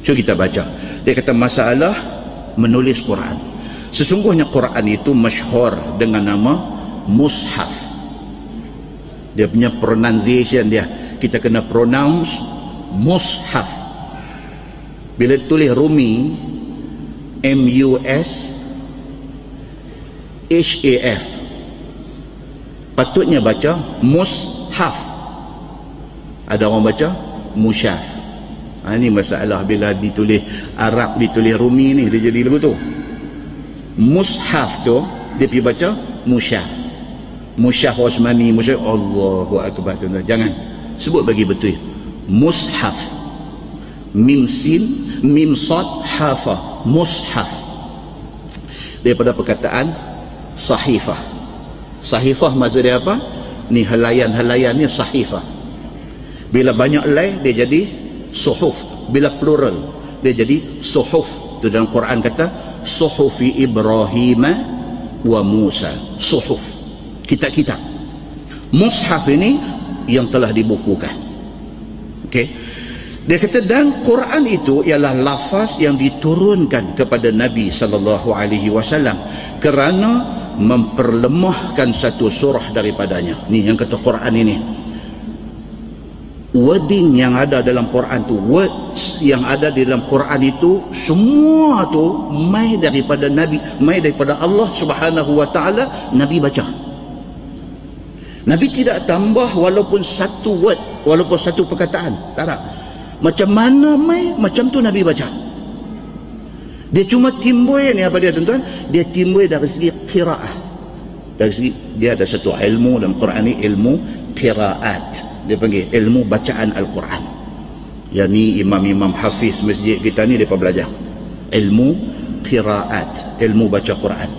Cuba kita baca. Dia kata, masalah menulis Quran. Sesungguhnya Quran itu masyhur dengan nama mushaf. Dia punya pronunciation dia, kita kena pronounce mushaf. Bila tulis Rumi, M-U-S-H-A-F, patutnya baca mushaf. Ada orang baca mushaf. Ini masalah bila ditulis Arab, ditulis Rumi ni, dia jadi lagu tu. Mushaf tu dia pergi baca mushaf. Mushaf Osmani, mushaf, Allahu Akbar. Jangan sebut bagi betul. Mushaf, mim sin, mim sad, hafa, mushaf. Daripada perkataan sahifah. Sahifah maksud dia apa? Ni helaian-helaian ni sahifah. Bila banyak lai dia jadi suhuf. Bila plural dia jadi suhuf. Tu dalam Quran kata suhufi Ibrahim wa Musa. Suhuf, kitab-kitab. Mushaf ini yang telah dibukukan. Okey. Dia kata dan Quran itu ialah lafaz yang diturunkan kepada Nabi sallallahu alaihi wasallam kerana memperlemahkan satu surah daripadanya. Ni yang kata Quran ini. Wording yang ada dalam Quran tu, words yang ada di dalam Quran itu, semua tu mai daripada Nabi, mai daripada Allah Subhanahu wa taala. Nabi baca. Nabi tidak tambah walaupun satu word, walaupun satu perkataan. Tak ada. Macam mana mai, macam tu Nabi baca. Dia cuma timbul ni apa dia tuan-tuan? Dia timbul dari segi qiraah. Dari segi dia ada satu ilmu dalam Quran ni, ilmu qiraat. Dia panggil ilmu bacaan Al-Quran. Yang ni imam-imam hafiz masjid kita ni mereka belajar ilmu qiraat, ilmu baca Quran.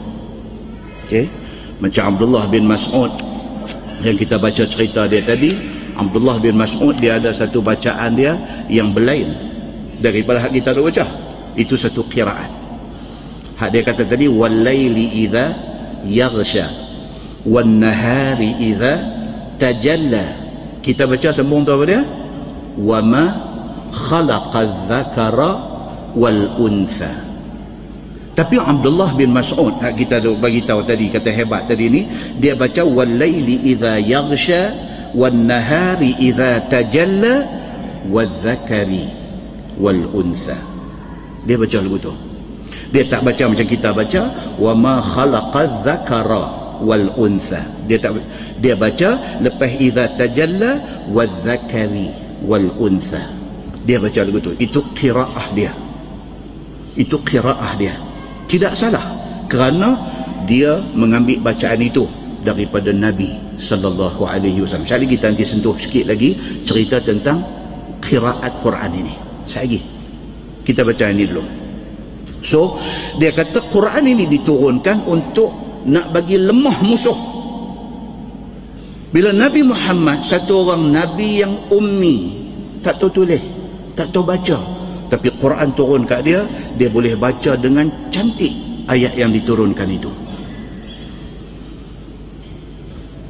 Okey, macam Abdullah bin Mas'ud yang kita baca cerita dia tadi. Abdullah bin Mas'ud dia ada satu bacaan dia yang berlain daripada hak kita dah baca. Itu satu qiraat. Hak dia kata tadi wal laili idza yaghsha wan nahari idza tajalla. Kita baca sambung tu apa dia? Wa ma khalaqa dzakara wal untha. Tapi Abdullah bin Mas'ud kita bagi tahu tadi, kata hebat tadi ni, dia baca wal laili idza yaghsha wan nahari idza tajalla wal dzakari wal untha. Dia baca lagu tu. Dia tak baca macam kita baca wa ma khalaqa dzakara wal untha. Dia baca lepas idza tajalla wal dzakari wal untha. Dia baca lagu tu. Itu qiraah dia. Itu qiraah dia. Tidak salah kerana dia mengambil bacaan itu daripada Nabi sallallahu alaihi wasallam. Sekali kita nanti sentuh sikit lagi cerita tentang qiraat Quran ini. Sekali kita baca ini dulu. So dia kata Quran ini diturunkan untuk nak bagi lemah musuh. Bila Nabi Muhammad satu orang Nabi yang ummi, tak tahu tulis, tak tahu baca, tapi Quran turun kat dia, dia boleh baca dengan cantik ayat yang diturunkan itu.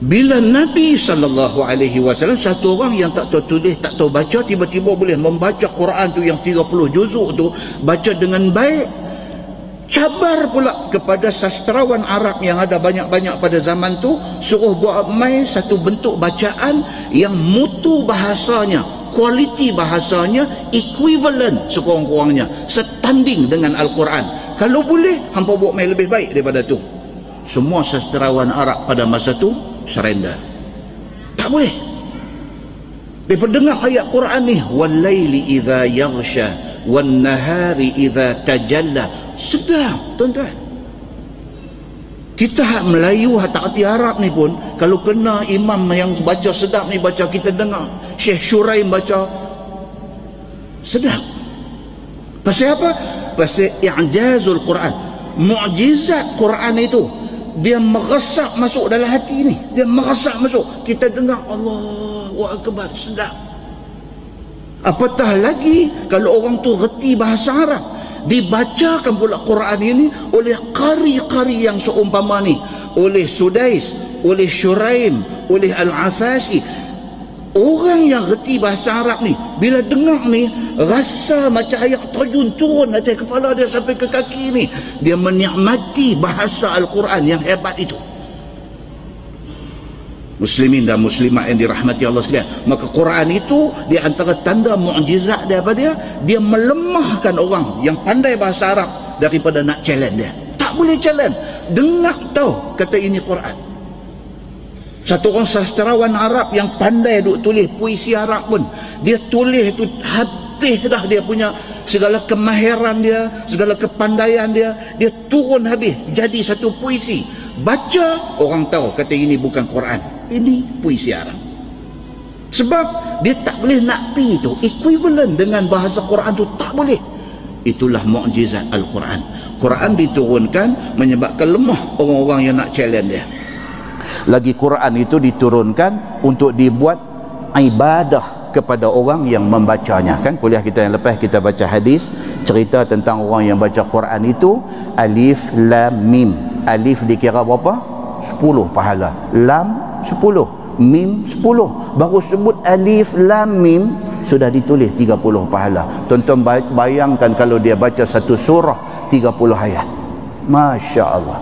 Bila Nabi SAW satu orang yang tak tahu tulis, tak tahu baca, tiba-tiba boleh membaca Quran tu yang 30 juzuk tu, baca dengan baik. Cabar pula kepada sastrawan Arab yang ada banyak-banyak pada zaman tu, suruh buat mai satu bentuk bacaan yang mutu bahasanya, kualiti bahasanya equivalent sekurang-kurangnya, setanding dengan Al-Quran. Kalau boleh, hampa buat mai lebih baik daripada tu. Semua sastrawan Arab pada masa tu surrender. Tak boleh. Dia dengar ayat Quran ni, wal laili idza yaghsha wan nahari idza tajalla. Sedap tuan-tuan. Kita hak Melayu, hak tak erti Arab ni pun, kalau kena imam yang baca sedap ni baca, kita dengar Syekh Shuraim baca sedap. Pasal apa? Pasal i'jazul Quran, mukjizat Quran itu. Dia meresap masuk dalam hati ni. Dia meresap masuk. Kita dengar Allahu Akbar, sedap. Apatah lagi kalau orang tu reti bahasa Arab, dibacakan pula Quran ini oleh qari-qari yang seumpama ni, oleh Sudais, oleh Shuraim, oleh Al-Afasi. Orang yang reti bahasa Arab ni, bila dengar ni, rasa macam ayat terjun turun atas kepala dia sampai ke kaki ni. Dia menikmati bahasa Al-Quran yang hebat itu. Muslimin dan muslimat yang dirahmati Allah sekalian, maka Quran itu di antara tanda mukjizat dia apa dia? Dia melemahkan orang yang pandai bahasa Arab daripada nak challenge dia. Tak boleh challenge. Dengar tahu kata ini Quran. Satu orang sastrawan Arab yang pandai duk tulis puisi Arab pun, dia tulis tu habis dah dia punya segala kemahiran dia, segala kepandaian dia, dia turun habis jadi satu puisi. Baca, orang tahu kata ini bukan Quran, ini puisi Arab. Sebab dia tak boleh nak pi tu equivalent dengan bahasa Quran tu, tak boleh. Itulah mukjizat Al-Quran. Quran diturunkan menyebabkan lemah orang-orang yang nak challenge dia. Lagi Quran itu diturunkan untuk dibuat ibadah kepada orang yang membacanya. Kan kuliah kita yang lepas kita baca hadis cerita tentang orang yang baca Quran itu, alif lam mim. Alif dikira berapa? 10 pahala. Lam 10, mim 10. Baru sebut alif lam mim sudah ditulis 30 pahala. Tuan-tuan bayangkan kalau dia baca satu surah 30 ayat. Masya Allah.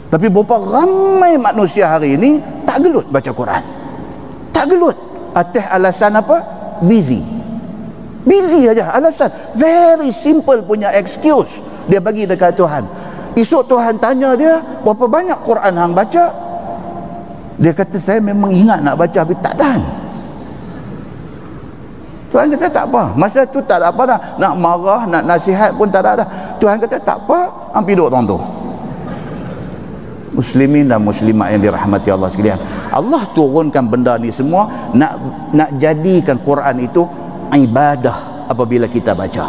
Tapi berapa ramai manusia hari ini tak gelut baca Quran. Tak gelut. Atas alasan apa? Busy. Busy aja alasan. Very simple punya excuse dia bagi dekat Tuhan. Esok Tuhan tanya dia, berapa banyak Quran hang baca? Dia kata, saya memang ingat nak baca tapi tak dan. Tuhan kata tak apa. Masa tu tak ada apa dah. Nak marah, nak nasihat pun tak ada dah. Tuhan kata tak apa, hang pergi duduk orang tu. Muslimin dan muslimat yang dirahmati Allah sekalian, Allah turunkan benda ni semua nak jadikan Quran itu ibadah apabila kita baca.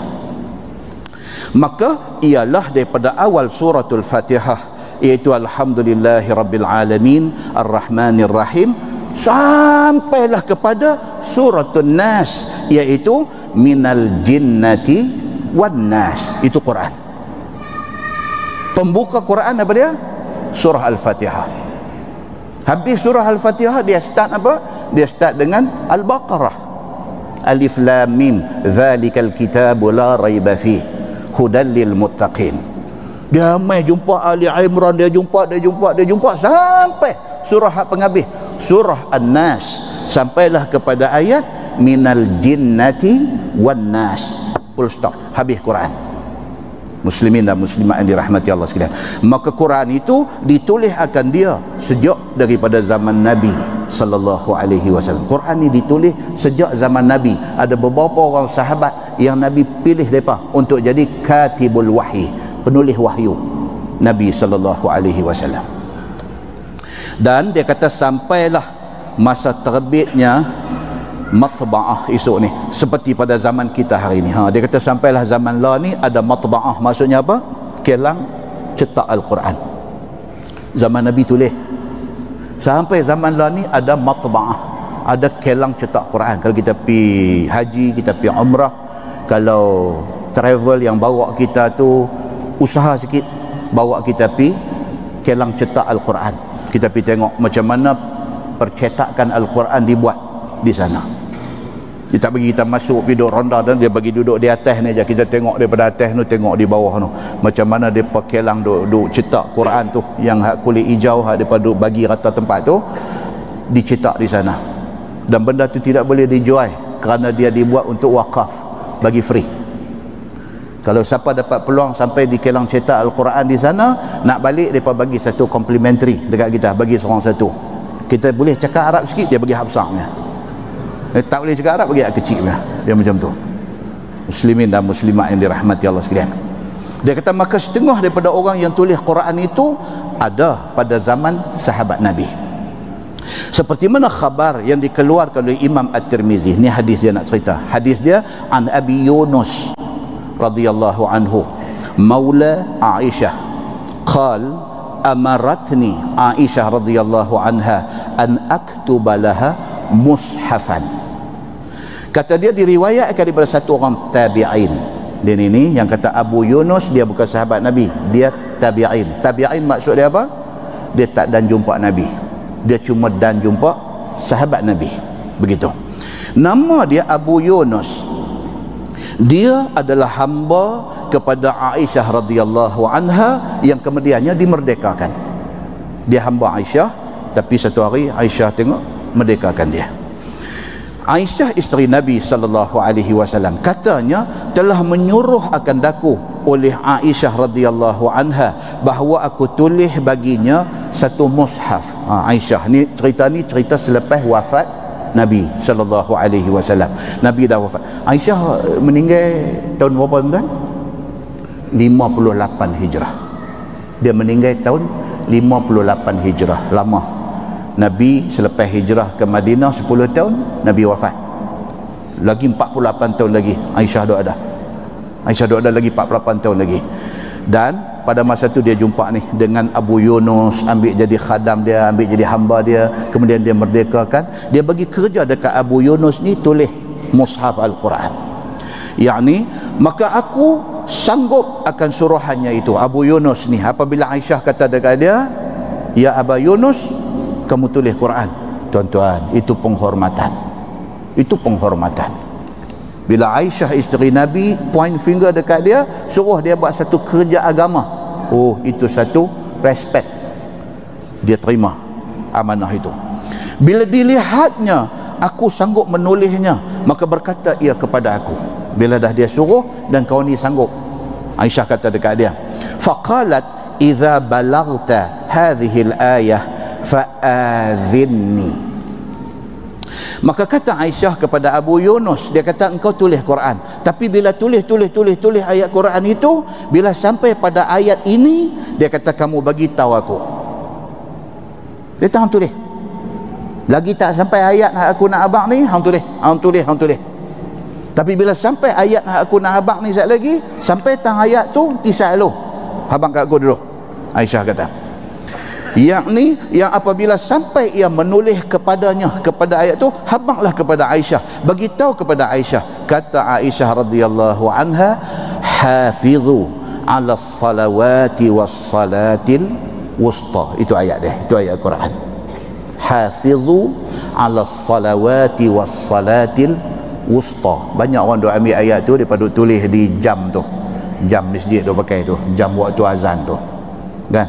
Maka ialah daripada awal suratul Fatihah, iaitu alhamdulillahi rabbil alamin arrahmanir rahim, sampailah kepada suratul Nas, iaitu minal jinnati wan nas. Itu Quran. Pembuka Quran apa dia? Surah Al-Fatihah. Habis surah Al-Fatihah dia start apa? Dia start dengan Al-Baqarah. Alif lam mim zalikal kitabu la raiba fih hudal lil muttaqin. Dia mai jumpa Ali Imran, dia jumpa sampai surah penghabis, surah An-Nas, sampailah kepada ayat minal jinnati wan nas. Full stop, habis Quran. Muslimin dan muslimat yang dirahmati Allah sekalian, maka Quran itu ditulis akan dia sejak daripada zaman Nabi sallallahu alaihi wasallam. Quran ini ditulis sejak zaman Nabi. Ada beberapa orang sahabat yang Nabi pilih mereka untuk jadi katibul wahyi, penulis wahyu Nabi sallallahu alaihi wasallam. Dan dia kata sampailah masa terbitnya matba'ah esok ni, seperti pada zaman kita hari ni. Dia kata sampailah zaman la ni ada matba'ah, maksudnya apa? Kelang cetak Al-Quran. Zaman Nabi tulis. Sampai zaman la ni ada matba'ah, ada kelang cetak Quran. Kalau kita pi haji, kita pi umrah, kalau travel yang bawa kita tu usaha sikit bawa kita pi kelang cetak Al-Quran, kita pi tengok macam mana percetakan Al-Quran dibuat di sana. Dia tak bagi kita masuk pergi duduk ronda, dan dia bagi duduk di atas ni aja. Kita tengok daripada atas tu, tengok di bawah tu macam mana dia pakelang duk cetak Quran tu, yang kulit hijau daripada bagi rata tempat tu dicetak di sana. Dan benda tu tidak boleh dijual kerana dia dibuat untuk wakaf, bagi free. Kalau siapa dapat peluang sampai di kelang cetak Al-Quran di sana, nak balik mereka bagi satu complimentary dekat kita, bagi seorang satu. Kita boleh cakap Arab sikit, dia bagi hafsahnya. Tak boleh cakap Arab, bagi kecil dia macam tu. Muslimin dan muslimat yang dirahmati Allah sekalian, dia kata maka setengah daripada orang yang tulis Quran itu ada pada zaman sahabat Nabi. Seperti mana khabar yang dikeluarkan oleh Imam At-Tirmizi. Ni hadis dia nak cerita. Hadis dia an Abi Yunus radhiyallahu anhu maula Aisyah qal amaratni Aisyah radhiyallahu anha an aktuba laha mushafan. Kata dia diriwayatkan daripada satu orang tabi'in. Dia ni yang kata Abu Yunus, dia bukan sahabat Nabi, dia tabi'in. Tabi'in maksud dia apa? Dia tak dan jumpa Nabi, dia cuma dan jumpa sahabat Nabi. begitu. Nama dia Abu Yunus. Dia adalah hamba kepada Aisyah radhiyallahu anha yang kemudiannya dimerdekakan. Dia hamba Aisyah, tapi satu hari Aisyah tengok merdekakan dia. Aisyah isteri Nabi sallallahu alaihi wasallam katanya telah menyuruh akan daku oleh Aisyah radhiyallahu anha bahawa aku tulis baginya satu mushaf. Aisyah ni cerita selepas wafat Nabi sallallahu alaihi wasallam. Nabi dah wafat. Aisyah meninggal tahun berapa tuan? 58 Hijrah. Dia meninggal tahun 58 Hijrah. Lama. Nabi selepas hijrah ke Madinah 10 tahun, Nabi wafat. Lagi 48 tahun lagi Aisyah duk ada. Aisyah duk ada lagi 48 tahun lagi. Dan pada masa tu dia jumpa ni dengan Abu Yunus, ambil jadi khadam dia, ambil jadi hamba dia, kemudian dia merdekakan. Dia bagi kerja dekat Abu Yunus ni tulis mushaf Al-Quran. Yakni maka aku sanggup akan suruhannya itu. Abu Yunus ni apabila Aisyah kata dekat dia, ya Abu Yunus, kamu tulis Quran. Tuan-tuan, itu penghormatan. Itu penghormatan. Bila Aisyah isteri Nabi point finger dekat dia, suruh dia buat satu kerja agama, oh, itu satu respect. Dia terima amanah itu. Bila dilihatnya aku sanggup menulisnya, maka berkata ia kepada aku, bila dah dia suruh dan kau ni sanggup. Aisyah kata dekat dia, faqalat idza balagta hadhihi al-ayah fa'adhinni. Maka kata Aisyah kepada Abu Yunus, dia kata engkau tulis Quran, tapi bila tulis ayat Quran itu, bila sampai pada ayat ini, dia kata kamu bagi tahu aku. Dia tak tulis. Lagi tak sampai ayat aku nak abang ni, hang tulis. Tapi bila sampai ayat aku nak abang ni sekali lagi, sampai tang ayat tu tisal lu. Abang kat aku dulu. Aisyah kata, yakni yang apabila sampai ia menulis kepadanya kepada ayat tu, habanglah kepada Aisyah, bagi tahu kepada Aisyah. Kata Aisyah radhiyallahu anha, hafizu ala salawati was salatil wusta. Itu ayat dia, itu ayat Quran. Hafizu ala salawati was salatil wusta. Banyak orang duk ambil ayat tu, depa duk tulis di jam tu, jam masjid tu pakai tu, jam waktu azan tu, kan?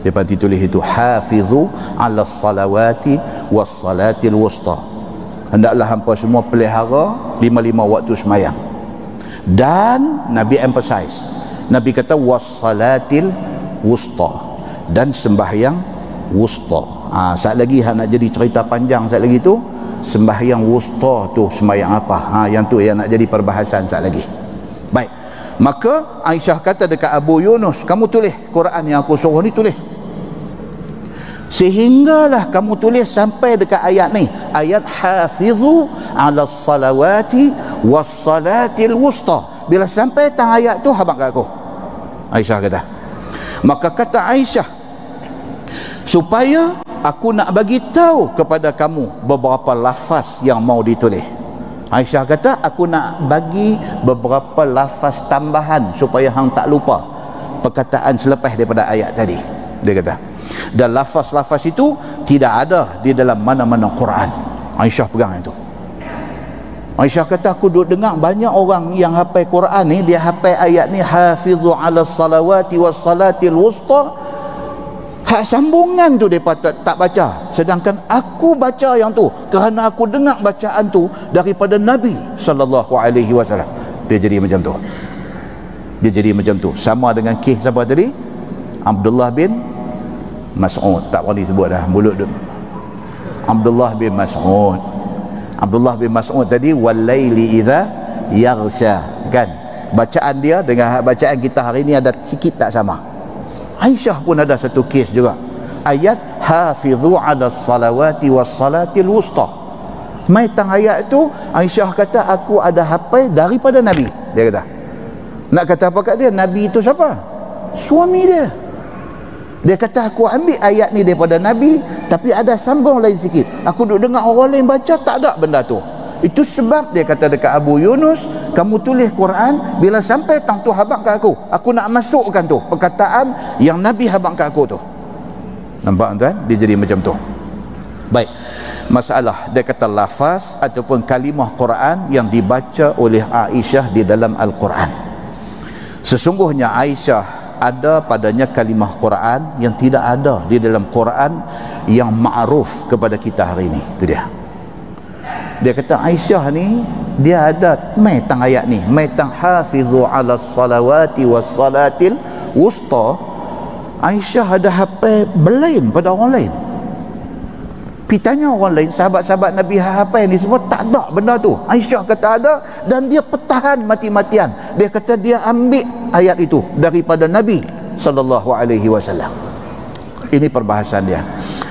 Depa ditulis itu, hafizu ala salawati was salatil wusta. Hendaklah hampa semua pelihara 5 waktu sembahyang. Dan Nabi emphasize, Nabi kata was salatil wusta, dan sembahyang wusta. Saat lagi nak jadi cerita panjang, saat lagi tu sembahyang wusta tu sembahyang apa? Yang tu yang nak jadi perbahasan saat lagi. Baik. Maka Aisyah kata dekat Abu Yunus, kamu tulis Quran yang aku suruh ni, tulis. Sehinggalah kamu tulis sampai dekat ayat ni, ayat hafizu ala salawati was salatil wusta. Bila sampai tang ayat tu, habaq kat aku. Aisyah kata. Maka kata Aisyah, supaya aku nak bagi tahu kepada kamu beberapa lafaz yang mau ditulis. Aisyah kata, aku nak bagi beberapa lafaz tambahan supaya hang tak lupa perkataan selepas daripada ayat tadi. Dia kata, dan lafaz-lafaz itu tidak ada di dalam mana-mana Quran. Aisyah pegang itu. Aisyah kata, aku duduk dengar banyak orang yang hafal Quran ni, dia hafal ayat ni, hafizu ala salawati was salatil wusta, hak sambungan tu mereka tak baca. Sedangkan aku baca yang tu kerana aku dengar bacaan tu daripada Nabi sallallahu alaihi wasallam. Dia jadi macam tu. Dia jadi macam tu. Sama dengan kes siapa tadi? Abdullah bin Mas'ud. Tak boleh sebut dah, mulut dia. Abdullah bin Mas'ud. Abdullah bin Mas'ud tadi, walaili idza yaghsha, kan? Bacaan dia dengan bacaan kita hari ni ada sikit tak sama. Aisyah pun ada satu kes juga. Ayat hafizu ala salawati was salatil wusta. Mai tang ayat tu, Aisyah kata aku ada hafal daripada Nabi. Dia kata. Nak kata apa kat dia? Nabi itu siapa? Suami dia. Dia kata aku ambil ayat ni daripada Nabi, tapi ada sambung lain sikit. Aku duduk dengar orang lain baca, tak ada benda tu. Itu sebab dia kata dekat Abu Yunus, kamu tulis Quran, bila sampai tang tu habaq kat aku nak masukkan tu perkataan yang Nabi habaq kat aku tu. Nampak tuan? Dia jadi macam tu. Baik, masalah dia kata lafaz ataupun kalimah Quran yang dibaca oleh Aisyah di dalam Al-Quran. Sesungguhnya Aisyah ada padanya kalimah Quran yang tidak ada di dalam Quran yang ma'ruf kepada kita hari ini. Itu dia. Dia kata Aisyah ni dia ada metang ayat ni, metang hafizu ala salawati was salatil wusta. Aisyah ada hafal belain pada orang lain. Tanya orang lain, sahabat-sahabat Nabi apa yang disebut, tak ada benda tu. Aisyah kata ada, dan dia pertahan mati-matian. Dia kata dia ambil ayat itu daripada Nabi SAW. Ini perbahasan dia.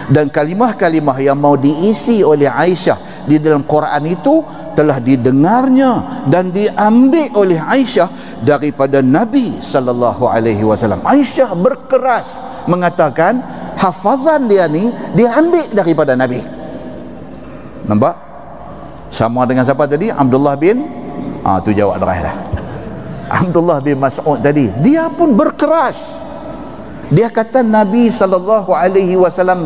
Dan kalimah-kalimah yang mau diisi oleh Aisyah di dalam Quran itu telah didengarnya dan diambil oleh Aisyah daripada Nabi SAW. Aisyah berkeras mengatakan hafazan dia ni dia ambil daripada Nabi. Nampak? Sama dengan siapa tadi? Abdullah bin tu jawab dah. Abdullah bin Mas'ud tadi, dia pun berkeras. Dia kata Nabi SAW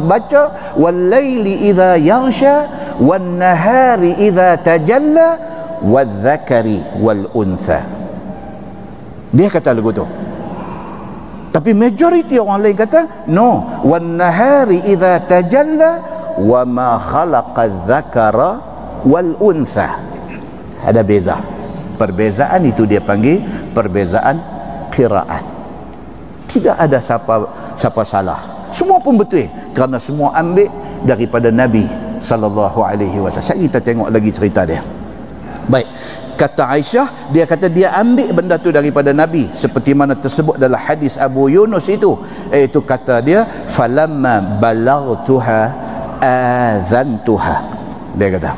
baca wal-laili idza yaghsha wan-nahari idza tajalla wadh-dhakari wal-untha. Dia kata lagu tu. Tapi majoriti orang lain kata no, wan nahari idza tajalla wa ma khalaqa dzakara wal untha. Ada beza. Perbezaan itu dia panggil perbezaan qiraat. Tidak ada siapa salah. Semua pun betul kerana semua ambil daripada Nabi SAW. Kita tengok lagi cerita dia. Baik, kata Aisyah, dia kata dia ambil benda tu daripada Nabi seperti mana tersebut dalam hadis Abu Yunus itu, iaitu kata dia falamma balaghtuha azantuha. Dia kata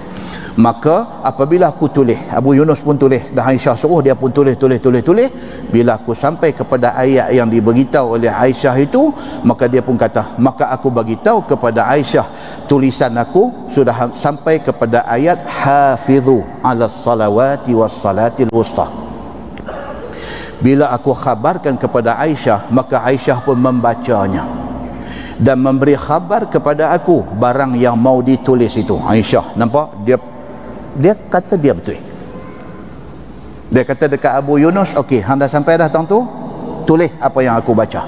maka apabila aku tulis, Abu Yunus pun tulis dan Aisyah suruh dia pun tulis. Bila aku sampai kepada ayat yang diberitahu oleh Aisyah itu, maka dia pun kata, maka aku bagi tahu kepada Aisyah tulisan aku sudah sampai kepada ayat hafizu ala salawati was salatil wusta. Bila aku khabarkan kepada Aisyah, maka Aisyah pun membacanya dan memberi khabar kepada aku barang yang mau ditulis itu. Aisyah nampak, dia kata dia betul. Dia kata dekat Abu Yunus, okey, hang dah sampai dah tang tu, tulis apa yang aku baca.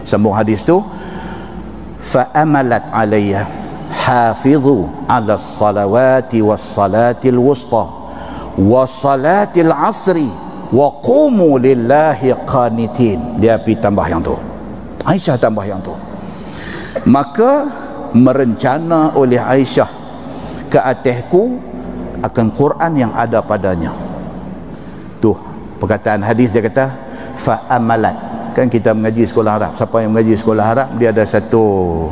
Sambung hadis tu, fa amalat alayya hafizu ala salawati was salatil wusta wa salatil asri wa qumu lillahi qanitin. Dia pergi tambah yang tu, Aisyah tambah yang tu. Maka merencana oleh Aisyah ke atasku akan Quran yang ada padanya. Tu perkataan hadis, dia kata fa amalat. Kan kita mengaji sekolah Arab, siapa yang mengaji sekolah Arab dia ada satu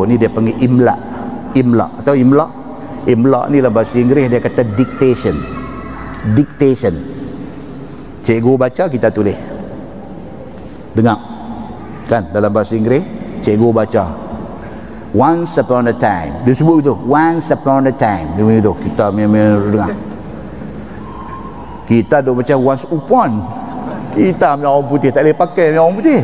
ni dia panggil imla atau imla ni lah bahasa Inggeris, dia kata dictation. Cikgu baca, kita tulis. Dengar kan dalam bahasa Inggeris, cikgu baca once upon a time, dia sebut itu once upon a time, dia begitu. Kita memang dengar, kita duk baca once upon. Kita punya orang putih tak boleh pakai punya orang putih.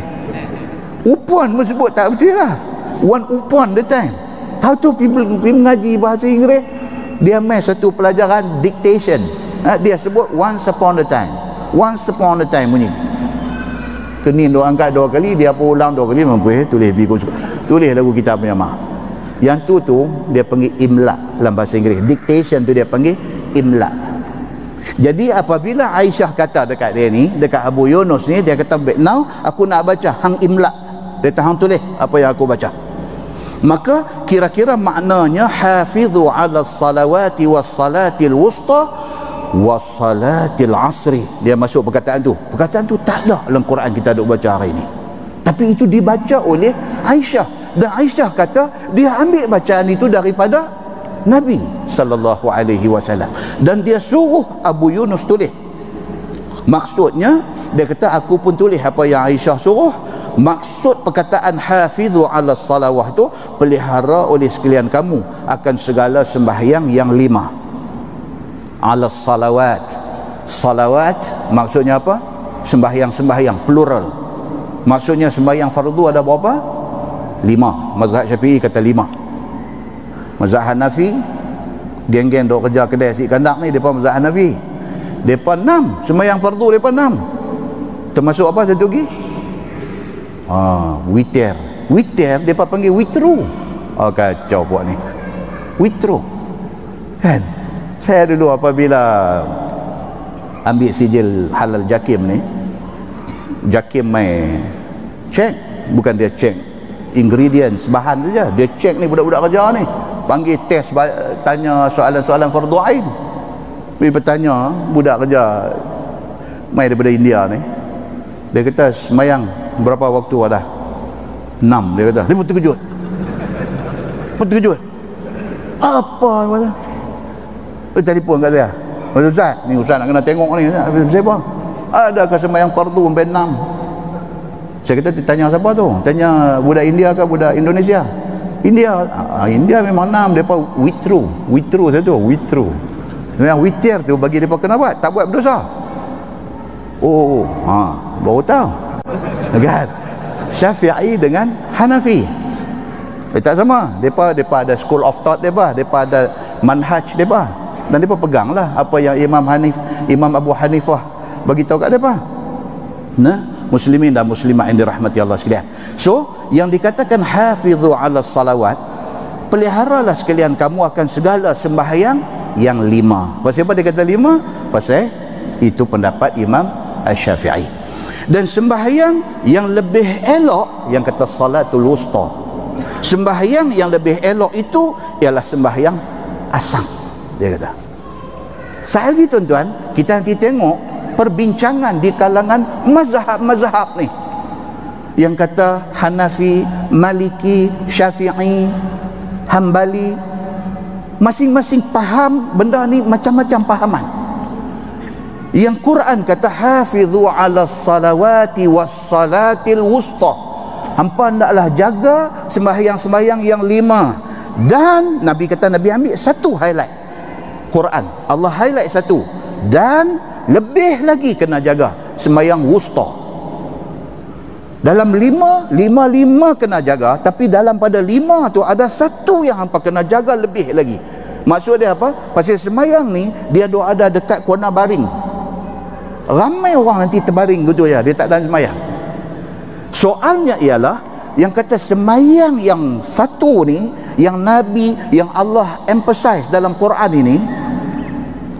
Upon pun sebut tak betul lah. One upon the time. Tahu tu pergi mengaji bahasa Inggeris, dia main satu pelajaran dictation. Dia sebut once upon a time. Once upon a time bunyi. Kening dia angkat 2 kali, dia pun ulang 2 kali, mampu tulis tulis lagu kita punya mah. Yang tu dia panggil imla dalam bahasa Inggeris. Dictation tu dia panggil imla. Jadi apabila Aisyah kata dekat dia ni, dekat Abu Yunus ni, dia kata now aku nak baca hang imla. Dia tahu tulis apa yang aku baca. Maka kira-kira maknanya hafizu ala salawati was salatil wusta was salatil asri. Dia masuk perkataan tu. Perkataan tu tak ada dalam Quran kita duk baca hari ni. Tapi itu dibaca oleh Aisyah, dan Aisyah kata dia ambil bacaan itu daripada Nabi SAW, dan dia suruh Abu Yunus tulis. Maksudnya dia kata aku pun tulis apa yang Aisyah suruh. Maksud perkataan hafizu ala salawah tu, pelihara oleh sekalian kamu akan segala sembahyang yang 5. Ala salawat, salawat maksudnya apa? Sembahyang plural. Maksudnya sembahyang fardu ada berapa? 5. Mazhab Syafi'i kata 5. Mazhab Hanafi, geng-geng dok kerja kedai si kandak ni, depa mazhab Hanafi. Depa 6 sembahyang fardu, depa 6. Termasuk apa satu lagi? Witir. Witir depa panggil witru. Kacau buat ni. Witru. Kan? Saya dulu apabila ambil sijil halal JAKIM ni, JAKIM mai cek, bukan dia cek ingredients, bahan saja, dia cek ni budak-budak kerja ni, panggil test, tanya soalan-soalan fardu ain. Bila bertanya budak kerja mai daripada India ni, dia kata semayang berapa waktu ada? 6. Dia kata, dia pun terkejut. Apa kata? Dia telefon kat saya, Ustaz, ni Ustaz nak kena tengok ni. Siapa? Adakah sembahyang fardu sampai 6? Saya kata, tanya siapa tu? Tanya budak India ke budak Indonesia? India. India memang 6. Depa witru satu, witru. Sembahyang witir tu bagi depa kena buat, tak buat berdosa. Baru tahu. Kan? Syafi'i dengan Hanafi. Tak sama. Depa ada school of thought depa ada manhaj depa. Dan depa peganglah apa yang Imam Abu Hanifah bagi tahu kat depa. Muslimin dan muslimat yang dirahmati Allah sekalian. So, yang dikatakan hafizu ala salawat, peliharalah sekalian kamu akan segala sembahyang yang 5. Pasal apa dia kata 5? Pasal itu pendapat Imam Asy-Syafi'i. Dan sembahyang yang lebih elok, yang kata salatul wusta, sembahyang yang lebih elok itu ialah sembahyang asam, dia kata. Sekali lagi tuan-tuan, kita nanti tengok perbincangan di kalangan mazhab-mazhab ni, yang kata Hanafi, Maliki, Syafi'i, Hambali, masing-masing faham benda ni macam-macam fahaman. Yang Quran kata hafizu ala salawati was salatil wusta, hampa hendaklah jaga sembahyang-sembahyang yang 5. Dan Nabi kata, Nabi ambil satu highlight Quran, Allah highlight satu, dan lebih lagi kena jaga sembahyang wusta. Dalam 5 kena jaga, tapi dalam pada 5 tu ada satu yang hampa kena jaga lebih lagi. Maksud dia apa? Pasal sembahyang ni dia ada dekat corner baring. Ramai orang nanti terbaring gitu ya, dia tak ada sembahyang. Soalnya ialah yang kata sembahyang yang satu ni, yang Nabi, yang Allah emphasize dalam Quran ini,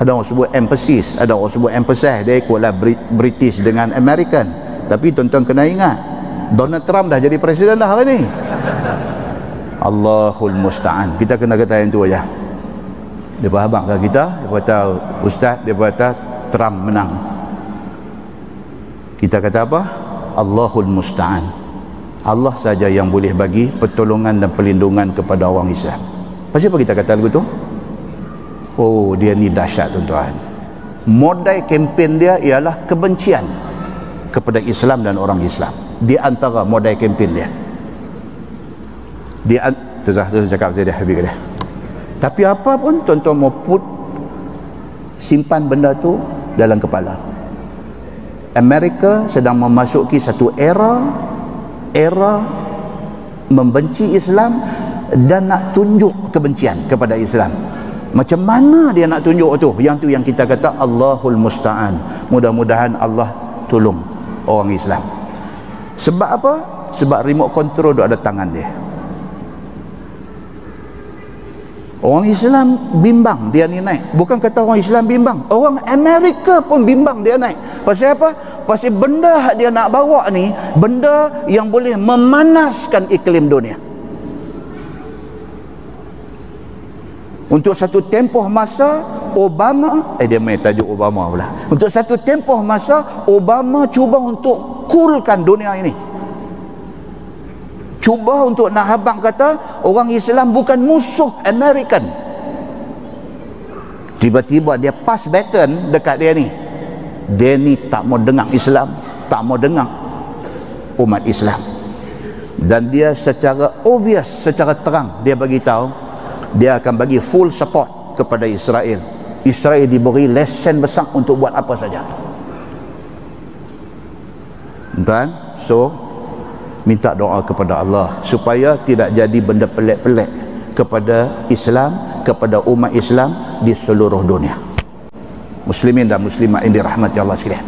ada orang sebut emphasis, ada orang sebut emphasize, dia ikutlah British dengan American. Tapi tuan-tuan kena ingat, Donald Trump dah jadi presiden dah hari ni. Allahul musta'an. Kita kena kata yang tu aja. Dia habaq kat kita, dia kata ustaz, dia kata Trump menang. Kita kata apa? Allahul musta'an. Allah saja yang boleh bagi pertolongan dan perlindungan kepada orang Islam. Pasal apa kita kata lagu tu? Oh, dia ni dahsyat tuan-tuan. Modal kempen dia ialah kebencian kepada Islam dan orang Islam. Di antara modal kempen dia. Tu saya cakap saya dah habis dia. Tapi apa pun tuan-tuan mau simpan benda tu dalam kepala. Amerika sedang memasuki satu era membenci Islam dan nak tunjuk kebencian kepada Islam. Macam mana dia nak tunjuk tu? Yang tu yang kita kata Allahul musta'an. Mudah-mudahan Allah tolong orang Islam. Sebab apa? Sebab remote control duk ada tangan dia. Orang Islam bimbang dia ni naik. Bukan kata orang Islam bimbang, orang Amerika pun bimbang dia naik. Pasal apa? Pasal benda dia nak bawa ni, benda yang boleh memanaskan iklim dunia. Untuk satu tempoh masa Obama, dia main tajuk Obama pula. Untuk satu tempoh masa Obama cuba untuk coolkan dunia ini. Cuba untuk nak habang kata orang Islam bukan musuh American. Tiba-tiba dia pass baton dekat dia ni. Dia ni tak mau dengar Islam, tak mau dengar umat Islam. Dan dia secara obvious, secara terang dia bagi tahu dia akan bagi full support kepada Israel. Israel diberi lesen besar untuk buat apa saja. Tuan, so minta doa kepada Allah supaya tidak jadi benda pelik-pelik kepada Islam, kepada umat Islam di seluruh dunia. Muslimin dan muslimat yang dirahmati Allah sekalian.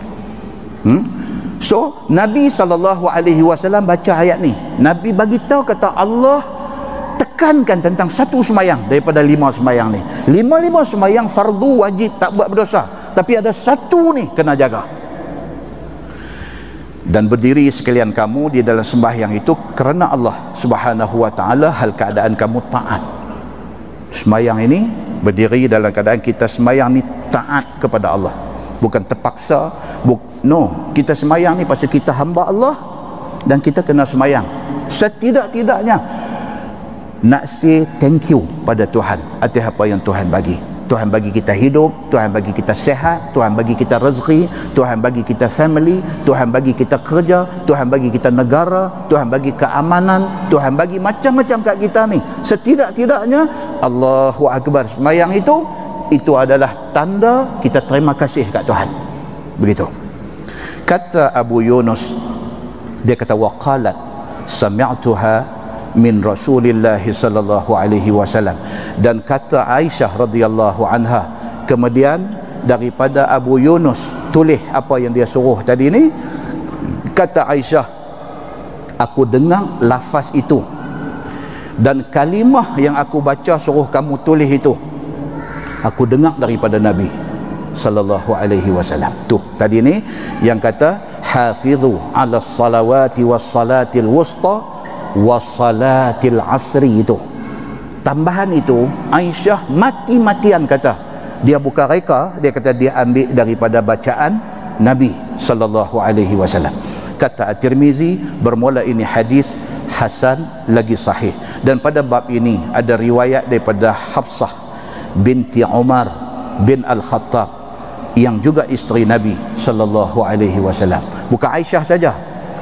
So Nabi SAW baca ayat ni, Nabi bagi tahu kata Allah tekankan tentang satu semayang daripada 5 semayang ni. 5 semayang fardu wajib, tak buat berdosa, tapi ada satu ni kena jaga. Dan berdiri sekalian kamu di dalam sembahyang itu kerana Allah Subhanahu wa ta'ala, hal keadaan kamu taat. Semayang ini berdiri dalam keadaan kita semayang ni taat kepada Allah, bukan terpaksa. No, kita semayang ni pasal kita hamba Allah dan kita kena semayang. Setidak-tidaknya nak say thank you pada Tuhan atas apa yang Tuhan bagi. Tuhan bagi kita hidup, Tuhan bagi kita sehat, Tuhan bagi kita rezeki, Tuhan bagi kita family, Tuhan bagi kita kerja, Tuhan bagi kita negara, Tuhan bagi keamanan, Tuhan bagi macam-macam kat kita ni. Setidak-tidaknya Allahu Akbar semayang itu adalah tanda kita terima kasih kat Tuhan. Begitu. Kata Abu Yunus, dia kata waqalat sami'tuha min Rasulillah sallallahu alaihi wasallam, dan kata Aisyah radhiyallahu anha, kemudian daripada Abu Yunus tulis apa yang dia suruh tadi ni. Kata Aisyah, aku dengar lafaz itu dan kalimah yang aku baca suruh kamu tulis itu aku dengar daripada Nabi sallallahu alaihi wasallam. Tu tadi ni yang kata hafizu ala salawati was salatil wusta was salatil asri, itu tambahan itu Aisyah mati-matian kata, dia buka reka, dia kata dia ambil daripada bacaan Nabi sallallahu alaihi wasallam. Kata At-Tirmizi, bermula ini hadis hasan lagi sahih, dan pada bab ini ada riwayat daripada Hafsah binti Umar bin Al-Khattab yang juga isteri Nabi sallallahu alaihi wasallam. Bukan Aisyah saja,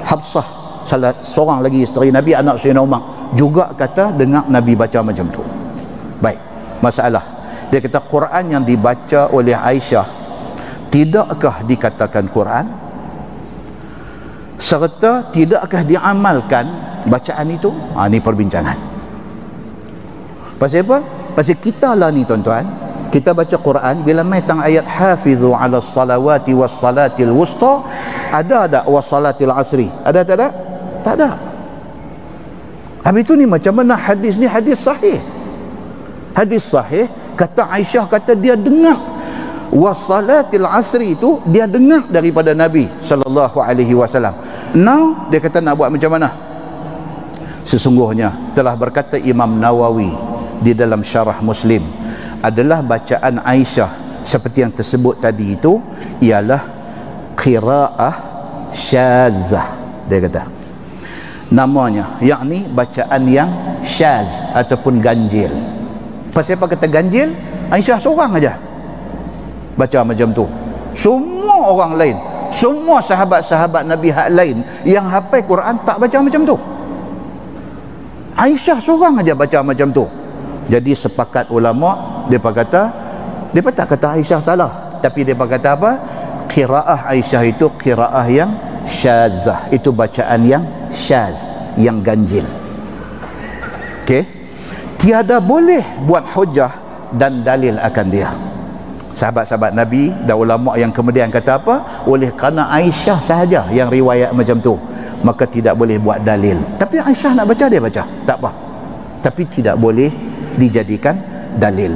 Hafsah salah seorang lagi isteri Nabi, anak Sayyidina Umar, juga kata dengar Nabi baca macam tu. Baik, masalah dia kata Quran yang dibaca oleh Aisyah tidakkah dikatakan Quran, serta tidakkah diamalkan bacaan itu? Ini perbincangan. Pasal apa? Pasal kita lah ni tuan-tuan, kita baca Quran, bila mai tang ayat hafizu ala salawati was salatil wusta, ada tak was salatil asri? Ada tak ada? Tak ada. Habis tu ni macam mana hadis ni? Hadis sahih. Hadis sahih, kata Aisyah kata dia dengar was salatil asri itu, dia dengar daripada Nabi sallallahu alaihi wasallam. Now dia kata nak buat macam mana? Sesungguhnya telah berkata Imam Nawawi di dalam syarah Muslim, adalah bacaan Aisyah seperti yang tersebut tadi itu ialah qiraah syazah, dia kata namanya, yakni bacaan yang syaz ataupun ganjil. Pasal apa kata ganjil? Aisyah seorang aja baca macam tu. Semua orang lain, semua sahabat-sahabat Nabi hak lain yang hafal Quran tak baca macam tu. Aisyah seorang aja baca macam tu. Jadi sepakat ulama, mereka kata, mereka tak kata Aisyah salah, tapi mereka kata apa? Qiraah Aisyah itu qiraah yang syazah, itu bacaan yang syaz, yang ganjil. Okey, tiada boleh buat hujah dan dalil akan dia. Sahabat-sahabat Nabi dan ulama yang kemudian kata apa? Oleh kerana Aisyah sahaja yang riwayat macam tu, maka tidak boleh buat dalil. Tapi Aisyah nak baca, dia baca, tak apa, tapi tidak boleh dijadikan dalil.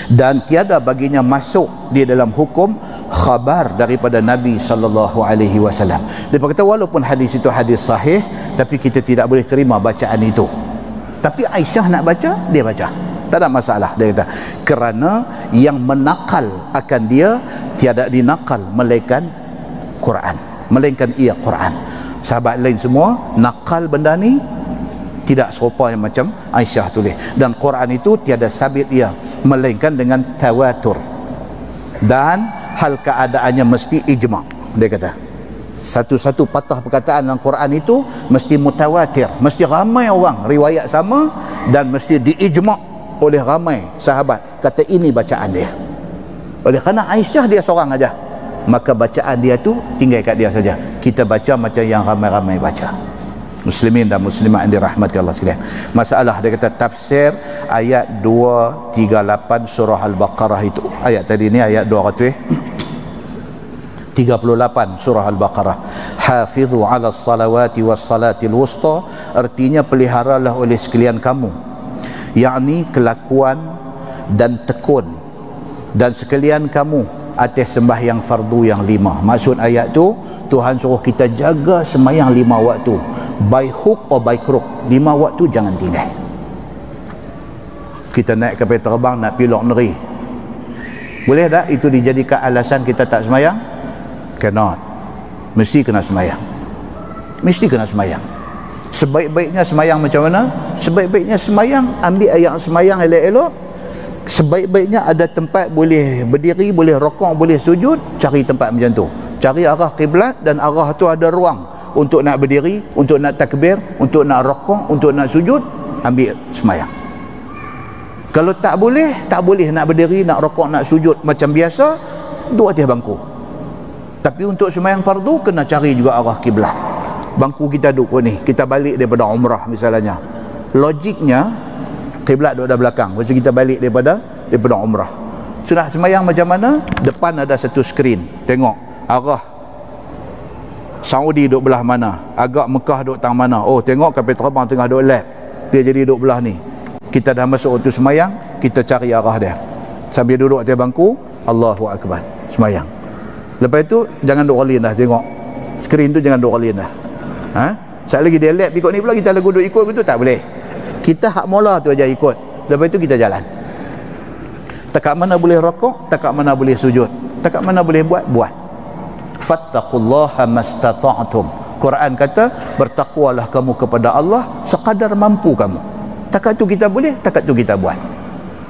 Dan tiada baginya masuk di dalam hukum khabar daripada Nabi sallallahu alaihi wasallam. Dia berkata walaupun hadis itu hadis sahih, tapi kita tidak boleh terima bacaan itu. Tapi Aisyah nak baca, dia baca, tak ada masalah. Dia kata kerana yang menakal akan dia tiada dinakal melainkan Quran, melainkan ia Quran. Sahabat lain semua nakal benda ni tidak serupa yang macam Aisyah tulis, dan Quran itu tiada sabit ia melainkan dengan tawatur, dan hal keadaannya mesti ijma'. Dia kata satu-satu patah perkataan dalam Quran itu mesti mutawatir, mesti ramai orang riwayat sama dan mesti diijma' oleh ramai sahabat kata ini bacaan dia. Oleh kerana Aisyah dia seorang aja, maka bacaan dia tu tinggal kat dia saja. Kita baca macam yang ramai-ramai baca. Muslimin dan muslimat yang dirahmati Allah sekalian. Masalah dia kata tafsir ayat 238 surah Al-Baqarah itu. Ayat tadi ni ayat 238 surah Al-Baqarah. Hafizu 'ala salawati was salatil wusta, artinya peliharalah oleh sekalian kamu, yakni kelakuan dan tekun dan sekalian kamu atas sembahyang fardu yang 5. Maksud ayat tu, Tuhan suruh kita jaga sembahyang 5 waktu, by hook or by crook. 5 waktu jangan tinggal. Kita naik kapal terbang nak pergi luar negeri, boleh tak itu dijadikan alasan kita tak sembahyang? Cannot. Mesti kena sembahyang. Mesti kena sembahyang. Sebaik-baiknya sembahyang macam mana? Sebaik-baiknya sembahyang, ambil ayat sembahyang elok-elok. Sebaik-baiknya ada tempat boleh berdiri, boleh rokok, boleh sujud, cari tempat macam tu. Cari arah kiblat, dan arah tu ada ruang untuk nak berdiri, untuk nak takbir, untuk nak rokok, untuk nak sujud, ambil sembahyang. Kalau tak boleh nak berdiri, nak rokok, nak sujud macam biasa, duduk atas bangku. Tapi untuk sembahyang fardu kena cari juga arah kiblat. Bangku kita duduk ni, kita balik daripada umrah misalnya, logiknya kiblat duduk dah belakang, lepas tu kita balik daripada umrah. Sudah sembahyang macam mana? Depan ada satu skrin, tengok arah Saudi duduk belah mana, agak Mekah duduk tang mana. Oh, tengok kapal terbang tengah duduk left, dia jadi duduk belah ni. Kita dah masuk waktu sembahyang, kita cari arah dia sambil duduk atas bangku. Allahu Akbar, sembahyang. Lepas tu jangan duduk rolin dah, tengok skrin tu jangan duduk rolin dah. Sekali lagi dia left ikut ni pula, kita lagu duduk ikut betul tak boleh. Kita hak mula tu aja ikut, lepas tu kita jalan. Takat mana boleh rokok, takat mana boleh sujud, takat mana boleh buat. Fattaqullaha mastata'tum. Quran kata bertakwalah kamu kepada Allah sekadar mampu kamu. Takat tu kita boleh, takat tu kita buat.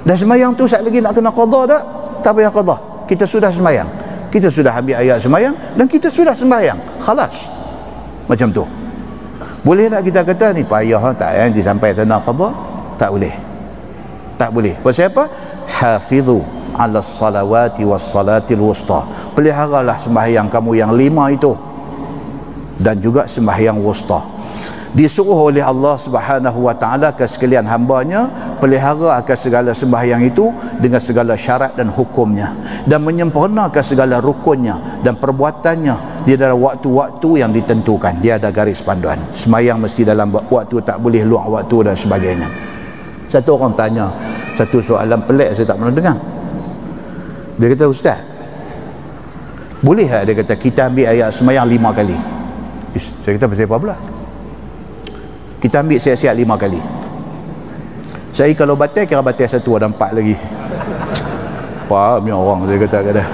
Dah sembahyang tu sekali lagi nak kena qada tak? Tak payah qada. Kita sudah sembahyang, kita sudah ambil ayat sembahyang, dan kita sudah sembahyang, khalas. Macam tu. Boleh tak kita kata ni payah tak nanti sampai sana qada? Tak boleh. Tak boleh. Pasal apa? Hafizu 'ala salawati was salatil wusta. Peliharalah sembahyang kamu yang 5 itu, dan juga sembahyang wusta. Disuruh oleh Allah Subhanahu wa taala ke sekalian hamba-Nya, pelihara akan segala sembahyang itu dengan segala syarat dan hukumnya, dan menyempurnakan segala rukunnya dan perbuatannya di dalam waktu-waktu yang ditentukan. Dia ada garis panduan. Sembahyang mesti dalam waktu, tak boleh luar waktu dan sebagainya. Satu orang tanya satu soalan pelik, saya tak pernah dengar. Dia kata, ustaz, boleh tak, dia kata, kita ambil ayat sembahyang 5 kali? Saya kata, pasal apa pula? Kita ambil siap-siap 5 kali. Saya kalau batal, kira batal 1, ada 4 lagi. Faham ya orang, saya kata.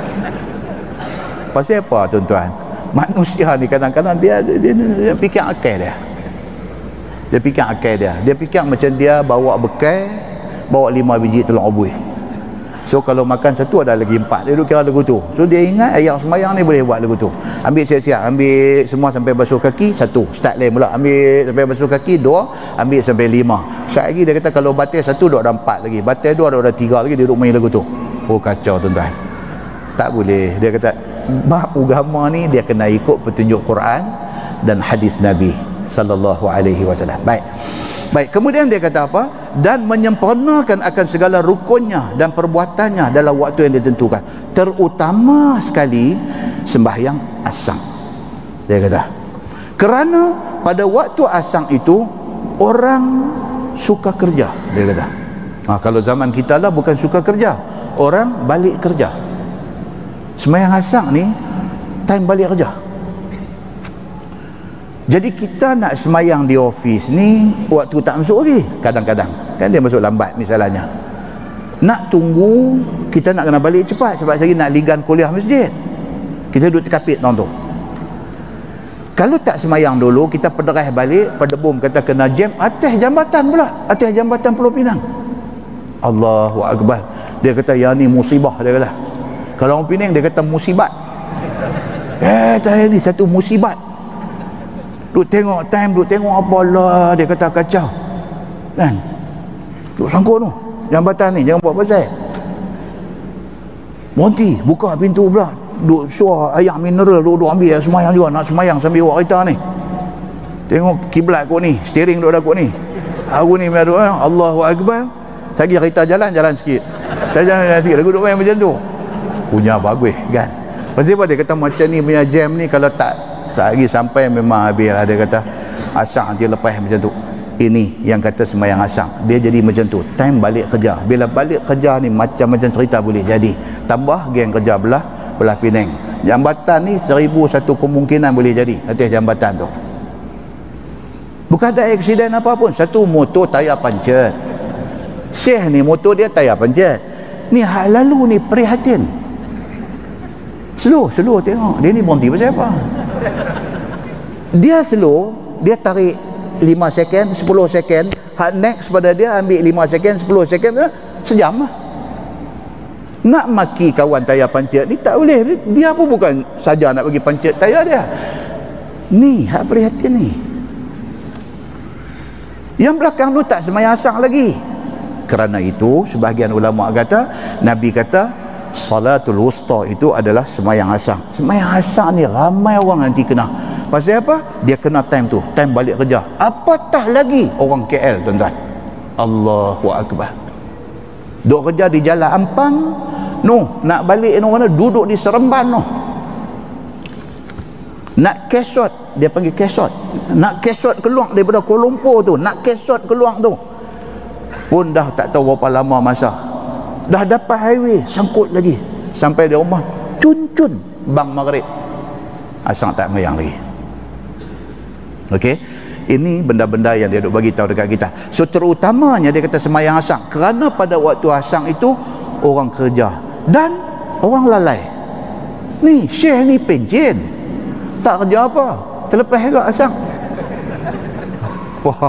Pasal apa tuan-tuan? Manusia ni kadang-kadang dia fikir akal dia. Dia fikir akal dia. Dia fikir macam dia bawa bekal, bawa 5 biji telur rebus. So kalau makan 1 ada lagi 4, dia duk kira lagu tu. So dia ingat ayat sembahyang ni boleh buat lagu tu. Ambil siap-siap, ambil semua sampai basuh kaki 1, start lain pula, ambil sampai basuh kaki 2, ambil sampai 5. Sekejap lagi dia kata kalau batal 1 duk ada 4 lagi, batal 2 ada 3 lagi, dia duk main lagu tu. Oh kacau tuan-tuan. Tak boleh. Dia kata bab agama ni dia kena ikut petunjuk Quran dan hadis Nabi sallallahu alaihi wasallam. Baik, kemudian dia kata apa? Dan menyempurnakan akan segala rukunnya dan perbuatannya dalam waktu yang ditentukan, terutama sekali sembahyang asar. Dia kata kerana pada waktu asar itu orang suka kerja. Dia kata kalau zaman kita lah bukan suka kerja, orang balik kerja. Sembahyang asar ni time balik kerja. Jadi kita nak semayang di ofis ni, waktu tak masuk lagi kadang-kadang, kan dia masuk lambat misalnya. Nak tunggu, kita nak kena balik cepat sebab lagi nak ligan kuliah masjid. Kita duduk terkapit tahun tu. Kalau tak semayang dulu, kita pederah balik, pedebum kata kena jam atas jambatan pula, atas jambatan Pulau Pinang. Allahu Akbar. Dia kata yang ni musibah, dia kata. Kalau orang Penang dia kata musibat. Ni satu musibat. Duk tengok time, duk tengok apa lah, dia kata kacau kan. Duk sangkut tu jambatan ni, jangan buat pasal. Monty buka pintu pula, duk suar air mineral, duk ambil semayang juga, nak semayang sambil buat kereta ni. Tengok kiblat aku ni, steering duk aku ni. Aku ni berdoa, Allahu Akbar. Lagi kereta jalan sikit. Tak jalan sikit, aku duduk main macam tu. Punya bagus kan. Pasal apa dia kata macam ni punya jam ni, kalau tak sehari sampai memang habis lah. Dia kata asang nanti lepas macam tu. Ini yang kata sembahyang asang, dia jadi macam tu. Time balik kerja, bila balik kerja ni macam-macam cerita boleh jadi. Tambah geng kerja belah Penang. Jambatan ni 1001 kemungkinan boleh jadi atas jambatan tu. Bukan ada aksiden apa pun. Satu motor tayar pancet. Syekh ni motor dia tayar pancet. Ni hak lalu ni prihatin. Slow tengok. Dia ni berhenti pasal apa? Dia slow, dia tarik 5 second, 10 second. Hak next pada dia ambil 5 second, 10 second, sejam lah. Nak maki kawan tayar pancet ni tak boleh. Dia pun bukan saja nak bagi pancet tayar dia. Ni hak prihatin ni. Yang belakang tu tak sembahyang asang lagi. Kerana itu sebahagian ulama kata, Nabi kata salatul wusta itu adalah sembahyang asang. Sembahyang asang ni ramai orang nanti kena. Pasal apa? Dia kena time tu, time balik kerja. Apatah lagi orang KL, tuan-tuan. Allahu Akbar. Duk kerja di Jalan Ampang, nak balik mana duduk di Seremban Nak kesot, dia panggil kesot. Nak kesot keluar daripada Kuala Lumpur tu, nak kesot keluar tu. Pun dah tak tahu berapa lama masa. Dah dapat highway, sangkut lagi. Sampai di rumah, cun-cun bang maghrib. Asang tak mayang lagi. Okey, ini benda-benda yang dia duk bagi tahu dekat kita. So terutamanya dia kata sembahyang asang, kerana pada waktu asang itu orang kerja dan orang lalai. Ni Syekh ni pencen, tak kerja apa, terlepas juga asang. Wah,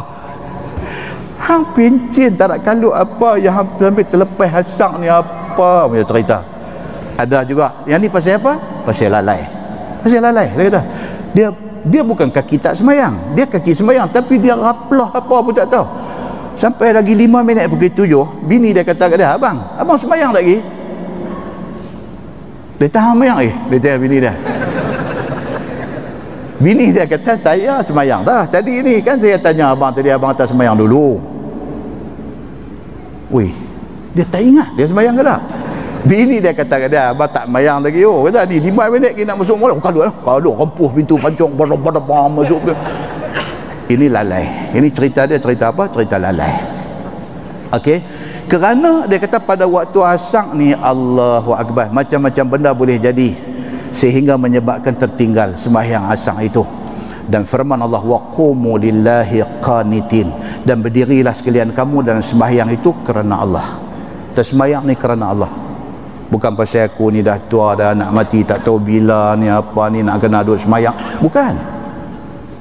hang pencen tak nak kalut apa yang sampai terlepas asang ni apa punya cerita. Ada juga yang ni pasal apa? Pasal lalai. Pasal lalai dia kata. Dia bukan kaki tak sembahyang, dia kaki sembahyang tapi dia raplah apa pun tak tahu. Sampai lagi 5 minit pukul 7, bini dia kata kat dia, abang sembahyang tak lagi? Dia tahan sembahyang dia tanya bini dia. Bini dia kata, saya sembahyang dah tadi ni, kan saya tanya abang tadi, abang tak sembahyang dulu. Weh, dia tak ingat dia sembahyang ke tak? Bini dia kata kat dia, abang tak mayang lagi. Kata ni 5 minit kita nak masuk mula. Kalau rampuh pintu pancung barang masuk. Ini lalai. Ini cerita dia, cerita apa? Cerita lalai. Okey. Kerana dia kata pada waktu asang ni, Allahu Akbar, macam-macam benda boleh jadi sehingga menyebabkan tertinggal sembahyang asang itu. Dan firman Allah, waqumu lillahi qanitin, dan berdirilah sekalian kamu dalam sembahyang itu kerana Allah. Sembahyang ni kerana Allah. Bukan pasal aku ni dah tua dah nak mati, tak tahu bila ni apa ni nak kena duduk semayang. Bukan.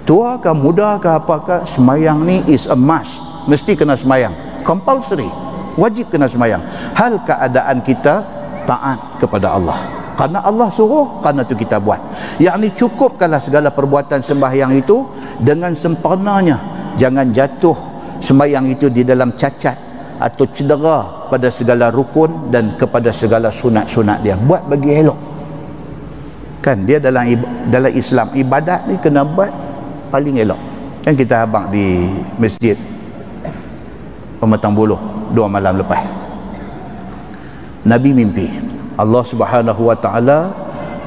Tua ke muda ke apakah, semayang ni is a must. Mesti kena semayang. Compulsory. Wajib kena semayang. Hal keadaan kita taat kepada Allah. Karena Allah suruh, karena tu kita buat. Yang ni cukupkanlah segala perbuatan sembahyang itu dengan sempurnanya. Jangan jatuh sembahyang itu di dalam cacat atau cedera pada segala rukun dan kepada segala sunat-sunat dia. Buat bagi elok. Kan dia dalam Islam, ibadat ni kena buat paling elok. Kan kita habaq di masjid Pematang Buluh 2 malam lepas. Nabi mimpi. Allah Subhanahu wa taala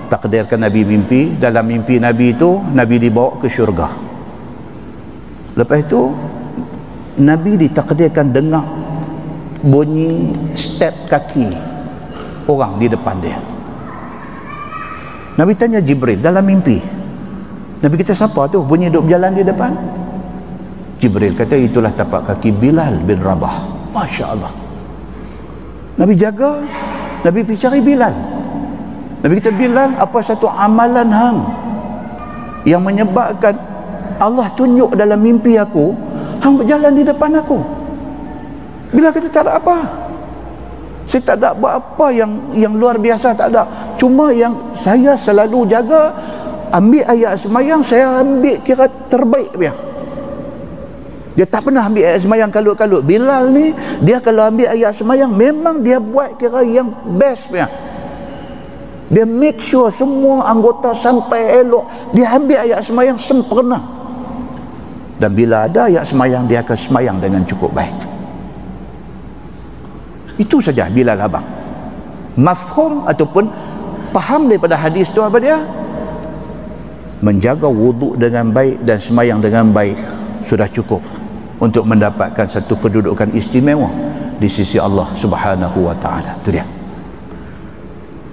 takdirkan Nabi mimpi. Dalam mimpi Nabi itu, Nabi dibawa ke syurga. Lepas itu Nabi ditakdirkan dengar bunyi step kaki orang di depan dia. Nabi tanya Jibril dalam mimpi. Nabi kata, siapa tu bunyi duk berjalan di depan? Jibril kata, itulah tapak kaki Bilal bin Rabah. Masya Allah. Nabi jaga, Nabi pergi cari Bilal. Nabi kata, Bilal, apa satu amalan hang yang menyebabkan Allah tunjuk dalam mimpi aku hang berjalan di depan aku? Bila kata tak ada apa, saya tak ada buat apa yang luar biasa, tak ada. Cuma yang saya selalu jaga, ambil ayat semayang, saya ambil kira terbaik dia. Dia tak pernah ambil ayat semayang kalut-kalut. Bilal ni, dia kalau ambil ayat semayang, memang dia buat kira yang best dia. Dia make sure semua anggota sampai elok. Dia ambil ayat semayang sempurna. Dan bila ada ayat semayang, dia akan semayang dengan cukup baik. Itu saja Bilal abang. Mafhum ataupun faham daripada hadis tu apa dia? Menjaga wuduk dengan baik dan semayang dengan baik sudah cukup untuk mendapatkan satu kedudukan istimewa di sisi Allah Subhanahu wa taala. Itu dia.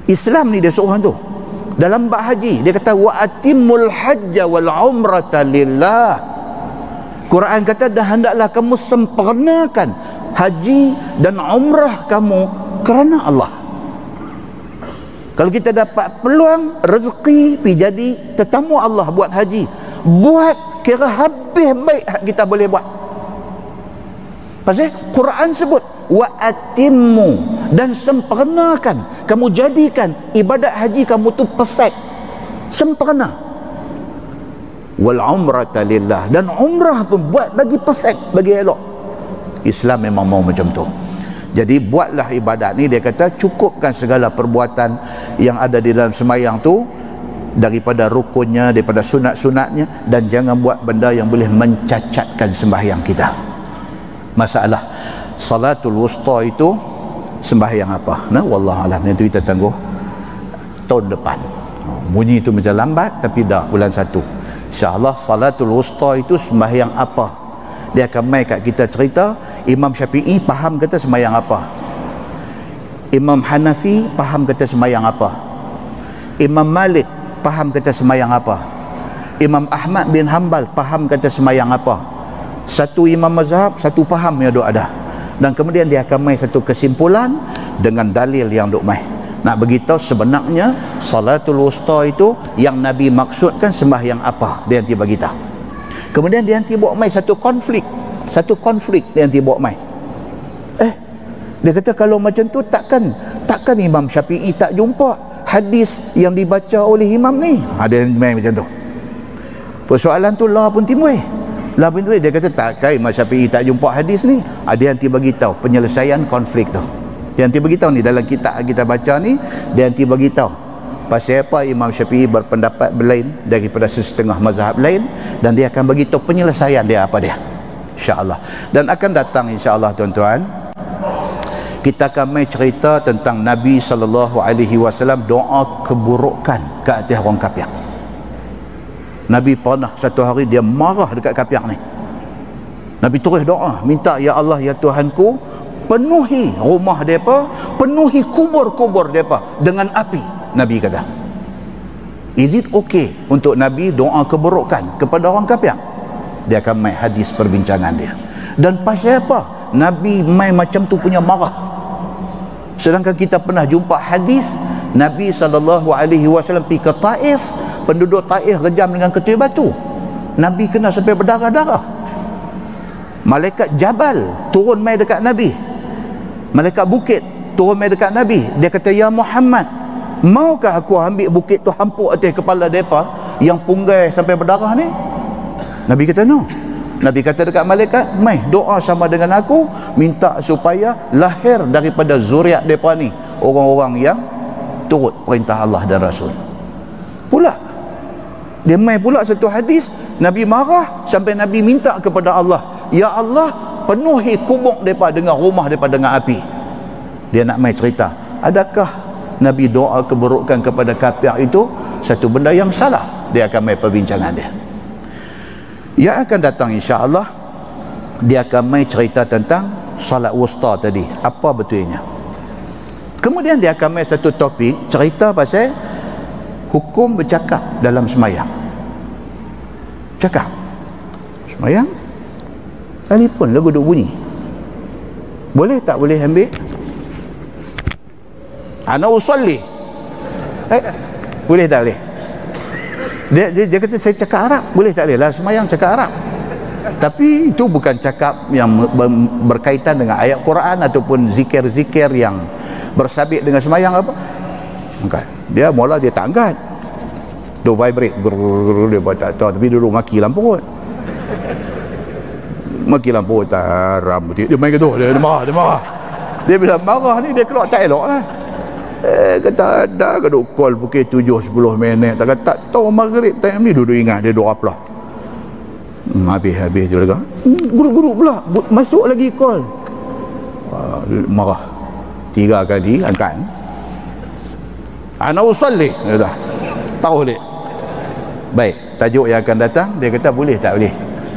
Islam ni dia suruh tu. Dalam bab haji dia kata wa atimul hajja wal umrata lillah. Quran kata dah hendaklah kamu sempurnakan haji dan umrah kamu kerana Allah. Kalau kita dapat peluang rezeki pi jadi tetamu Allah buat haji, buat kira habis baik kita boleh buat. Pasal Quran sebut wa atimmu, dan sempurnakan, kamu jadikan ibadat haji kamu tu perfect, sempurna. Wal umrata lillah, dan umrah pun buat bagi perfect, bagi elok. Islam memang mau macam tu. Jadi buatlah ibadat ni, dia kata cukupkan segala perbuatan yang ada di dalam semayang tu daripada rukunnya, daripada sunat-sunatnya, dan jangan buat benda yang boleh mencacatkan sembahyang kita. Masalah salatul wusta itu sembahyang apa? Nah, wallahu alam, itu kita tunggu tahun depan. Bunyi itu macam lambat, tapi dah bulan 1. InsyaAllah salatul wusta itu sembahyang apa? Dia akan mai kat kita cerita. Imam Syafi'i faham kata sembahyang apa, Imam Hanafi faham kata sembahyang apa, Imam Malik faham kata sembahyang apa, Imam Ahmad bin Hanbal faham kata sembahyang apa. Satu imam mazhab, satu faham yang duk ada, dan kemudian dia akan mai satu kesimpulan dengan dalil yang duk mai. Nak beritahu sebenarnya salatul wusta itu yang Nabi maksudkan sembahyang apa, dia nanti beritahu. Kemudian dia nanti buat mai satu konflik dia nanti bawa mai. Dia kata kalau macam tu takkan Imam Syafi'i tak jumpa hadis yang dibaca oleh imam ni. Dia main macam tu. Persoalan tu lah pun timbul. Dia kata takkan Imam Syafi'i tak jumpa hadis ni. Dia nanti bagi tahu penyelesaian konflik tu. Dia nanti bagi tahu ni dalam kitab kita baca ni, dia nanti bagi tahu pasal apa Imam Syafi'i berpendapat berlain daripada setengah mazhab lain, dan dia akan bagi tahu penyelesaian dia apa dia. InsyaAllah. Dan akan datang insyaAllah tuan-tuan, kita akan mai cerita tentang Nabi SAW doa keburukan ke atas orang kafir. Nabi pernah satu hari dia marah dekat kafir ni. Nabi terus doa, minta ya Allah ya Tuhanku, penuhi rumah mereka, penuhi kubur-kubur mereka dengan api. Nabi kata, is it okay untuk Nabi doa keburukan kepada orang kafir? Dia akan main hadis perbincangan dia. Dan pasal apa Nabi main macam tu punya marah? Sedangkan kita pernah jumpa hadis Nabi SAW pergi ke Taif, penduduk Taif rejam dengan ketui batu, Nabi kena sampai berdarah-darah. Malaikat Jabal turun mai dekat Nabi, malaikat bukit turun mai dekat Nabi. Dia kata, ya Muhammad, maukah aku ambil bukit tu hampuk atas kepala mereka yang punggai sampai berdarah ni? Nabi kata no. Nabi kata dekat malaikat, mai doa sama dengan aku, minta supaya lahir daripada zuriat mereka ni orang-orang yang turut perintah Allah dan Rasul. Pula dia mai pula satu hadis, Nabi marah sampai Nabi minta kepada Allah, ya Allah, penuhi kubur mereka dengan rumah mereka dengan api. Dia nak mai cerita, adakah Nabi doa keburukan kepada kafir itu satu benda yang salah? Dia akan mai perbincangan dia. Yang akan datang insya-Allah, dia akan mai cerita tentang salat wusta tadi, apa betulnya. Kemudian dia akan mai satu topik cerita pasal hukum bercakap dalam semayang. Cakap semayang, telefon lagu duk bunyi, boleh tak boleh ambil? Ana usalli, boleh tak boleh? Dia kata saya cakap Arab, boleh tak boleh lah semayang cakap Arab? Tapi itu bukan cakap yang berkaitan dengan ayat Quran ataupun zikir-zikir yang bersabit dengan semayang apa. Bukan. Dia mula dia tak angkat, dia vibrate, dia buat tak tahu, tapi duduk maki lampu kot, maki lampu tak haram. Dia main gitu, dia marah. Dia bila marah ni dia keluar tak elok lah. Kata ada kaduk call pukul 7-10 minit, tak tahu maghrib time ni duduk ingat dia doa pula. Habis dia lega. Buruk pula. Masuk lagi call. Marah. 3 kali angkat. Ana usalli. Dah. Tahu dia. Baik, tajuk yang akan datang dia kata boleh tak boleh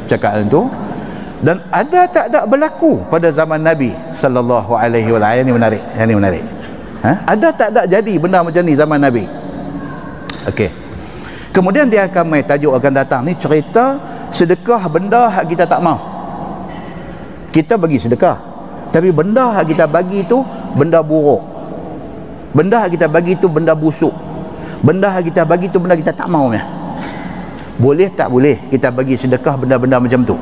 cakap tu. Dan ada tak ada berlaku pada zaman Nabi sallallahu alaihi wasallam. Yang ni menarik. Ada tak ada jadi benda macam ni zaman Nabi? Okey. Kemudian dia akan mai tajuk akan datang ni cerita sedekah benda hak kita tak mau. Kita bagi sedekah, tapi benda hak kita bagi tu benda buruk. Benda hak kita bagi tu benda busuk. Benda hak kita bagi tu benda kita tak mau ya. Boleh tak boleh kita bagi sedekah benda-benda macam tu?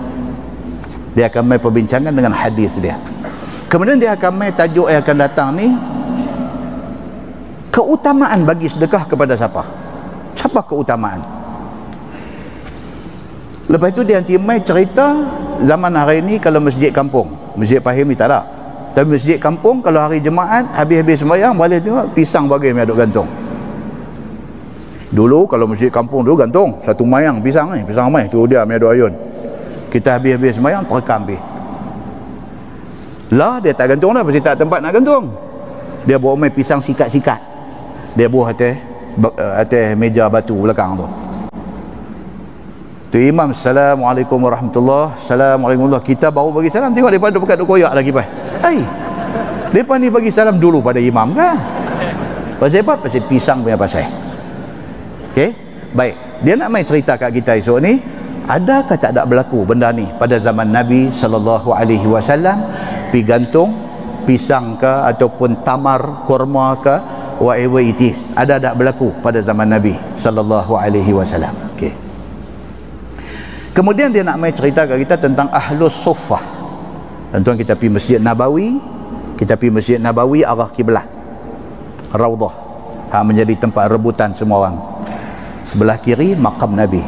Dia akan mai perbincangan dengan hadis dia. Kemudian dia akan mai tajuk yang akan datang ni, keutamaan bagi sedekah kepada siapa? Siapa keutamaan? Lepas tu dia nanti mai cerita zaman hari ni kalau masjid kampung, masjid Pahim ni tak ada. Tapi masjid kampung kalau hari Jumaat habis-habis sembahyang boleh tengok pisang bagi mai duk gantung. Dulu kalau masjid kampung dulu gantung satu mayang pisang ni, pisang mai tu dia mai duk ayun. Kita habis-habis sembahyang terekam habis. Lah dia tak gantung dah pasal tak tempat nak gantung. Dia bawa mai pisang sikat-sikat. Dia buah atas meja batu belakang tu. Tu imam, Assalamualaikum warahmatullahi. Assalamualaikum warahmatullahi. Kita baru bagi salam, tengok depa duk duk koyak lagi pai. Depa ni bagi salam dulu pada imam kan? Pasal apa? Pasal pisang punya pasal. Okey? Baik. Dia nak main cerita kat kita esok ni, adakah tak ada berlaku benda ni pada zaman Nabi sallallahu alaihi wasallam, pi gantung pisang ke ataupun tamar, kurma ke, whatever it is, ada tak berlaku pada zaman Nabi sallallahu alaihi wasallam. Okey. Kemudian dia nak main cerita kat kita tentang Ahlus Suffah. Tuan-tuan, kita pergi Masjid Nabawi, arah kiblat Raudhah, menjadi tempat rebutan semua orang. Sebelah kiri makam Nabi.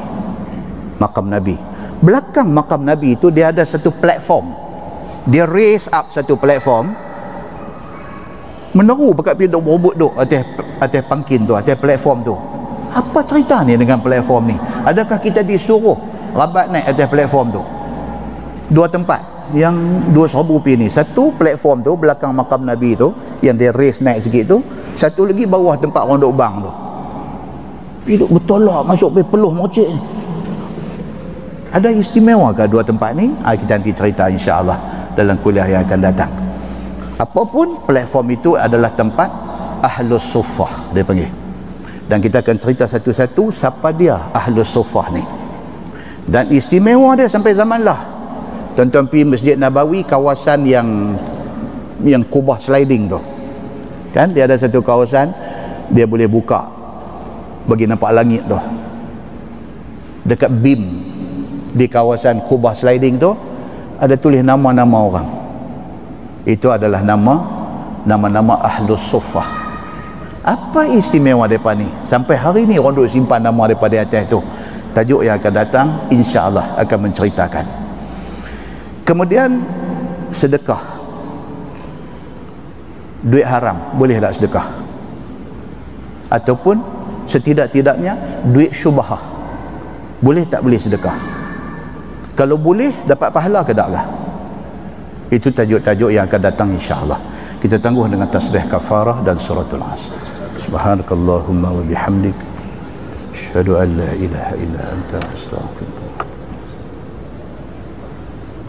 Belakang makam Nabi itu dia ada satu platform. Dia raise up satu platform, meneru pakat pergi duk berebut duk atas pangkin tu, atas platform tu. Apa cerita ni dengan platform ni? Adakah kita disuruh rabat naik atas platform tu? Dua tempat yang 2,000 rupiah ni. Satu platform tu belakang makam Nabi tu yang dia raise naik sikit tu. Satu lagi bawah tempat orang duk bang tu. Hidup bertolak masuk pergi peluh masjid ni. Ada istimewa ke dua tempat ni? Kita nanti cerita insya-Allah dalam kuliah yang akan datang. Apapun platform itu adalah tempat Ahlus Suffah dia panggil. Dan kita akan cerita satu-satu siapa dia Ahlus Suffah ni. Dan istimewa dia sampai zaman lah. Tuan-tuan pergi Masjid Nabawi, kawasan yang kubah sliding tu. Kan dia ada satu kawasan dia boleh buka bagi nampak langit tu. Dekat beam di kawasan kubah sliding tu ada tulis nama-nama orang. Itu adalah nama-nama Ahlus Suffah. Apa istimewa mereka ni? Sampai hari ni orang duk simpan nama daripada atas tu. Tajuk yang akan datang insya-Allah akan menceritakan. Kemudian sedekah. Duit haram boleh tak sedekah? Ataupun setidak-tidaknya duit syubhah. Boleh tak boleh sedekah? Kalau boleh dapat pahala ke taklah? Itu tajuk-tajuk yang akan datang insya-Allah. Kita tangguh dengan tasbih kafarah dan suratul Asr. Subhanakallahumma wa bihamdik, asyhadu an la ilaha illa anta, astaghfiruka.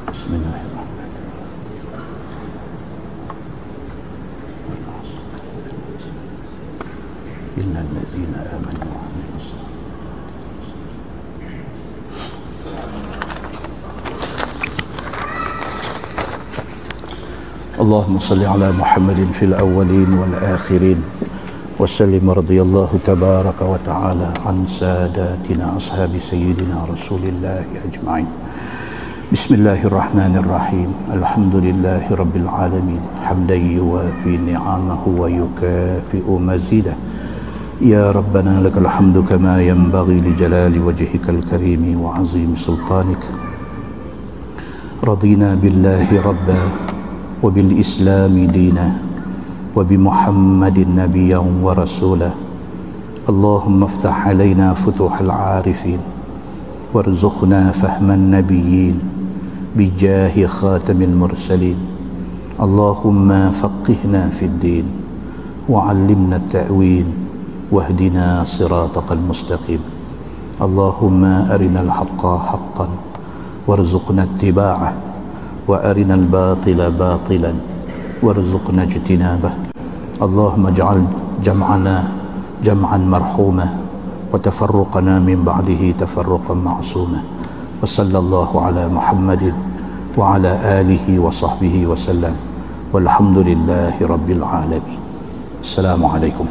Bismillahirrahmanirrahim. Innal ladzina amanu wa amilus اللهم صل على محمد في الأولين والآخرين وسلم رضي الله تبارك وتعالى عن ساداتنا أصحاب سيدنا رسول الله أجمعين. بسم الله الرحمن الرحيم. الحمد لله رب العالمين حمدا يوافي نعمه ويكافئ مزيده. يا ربنا لك الحمد كما ينبغي لجلال وجهك الكريم وعظيم سلطانك. رضينا بالله ربا وبالإسلام دينا وبمحمد نبيا ورسولا. اللهم افتح علينا فتوح العارفين وارزقنا فهم النبيين بجاه خاتم المرسلين. اللهم فقهنا في الدين وعلمنا التأويل واهدنا صراطك المستقيم. اللهم أرنا الحق حقا وارزقنا اتباعه وأرنا الباطل باطلا وارزقنا اجتنابه. اللهم اجعل جمعنا جمعا مرحوما وتفرقنا من بعده تفرقا معصوما. وصلى الله على محمد وعلى آله وصحبه وسلم والحمد لله رب العالمين. السلام عليكم.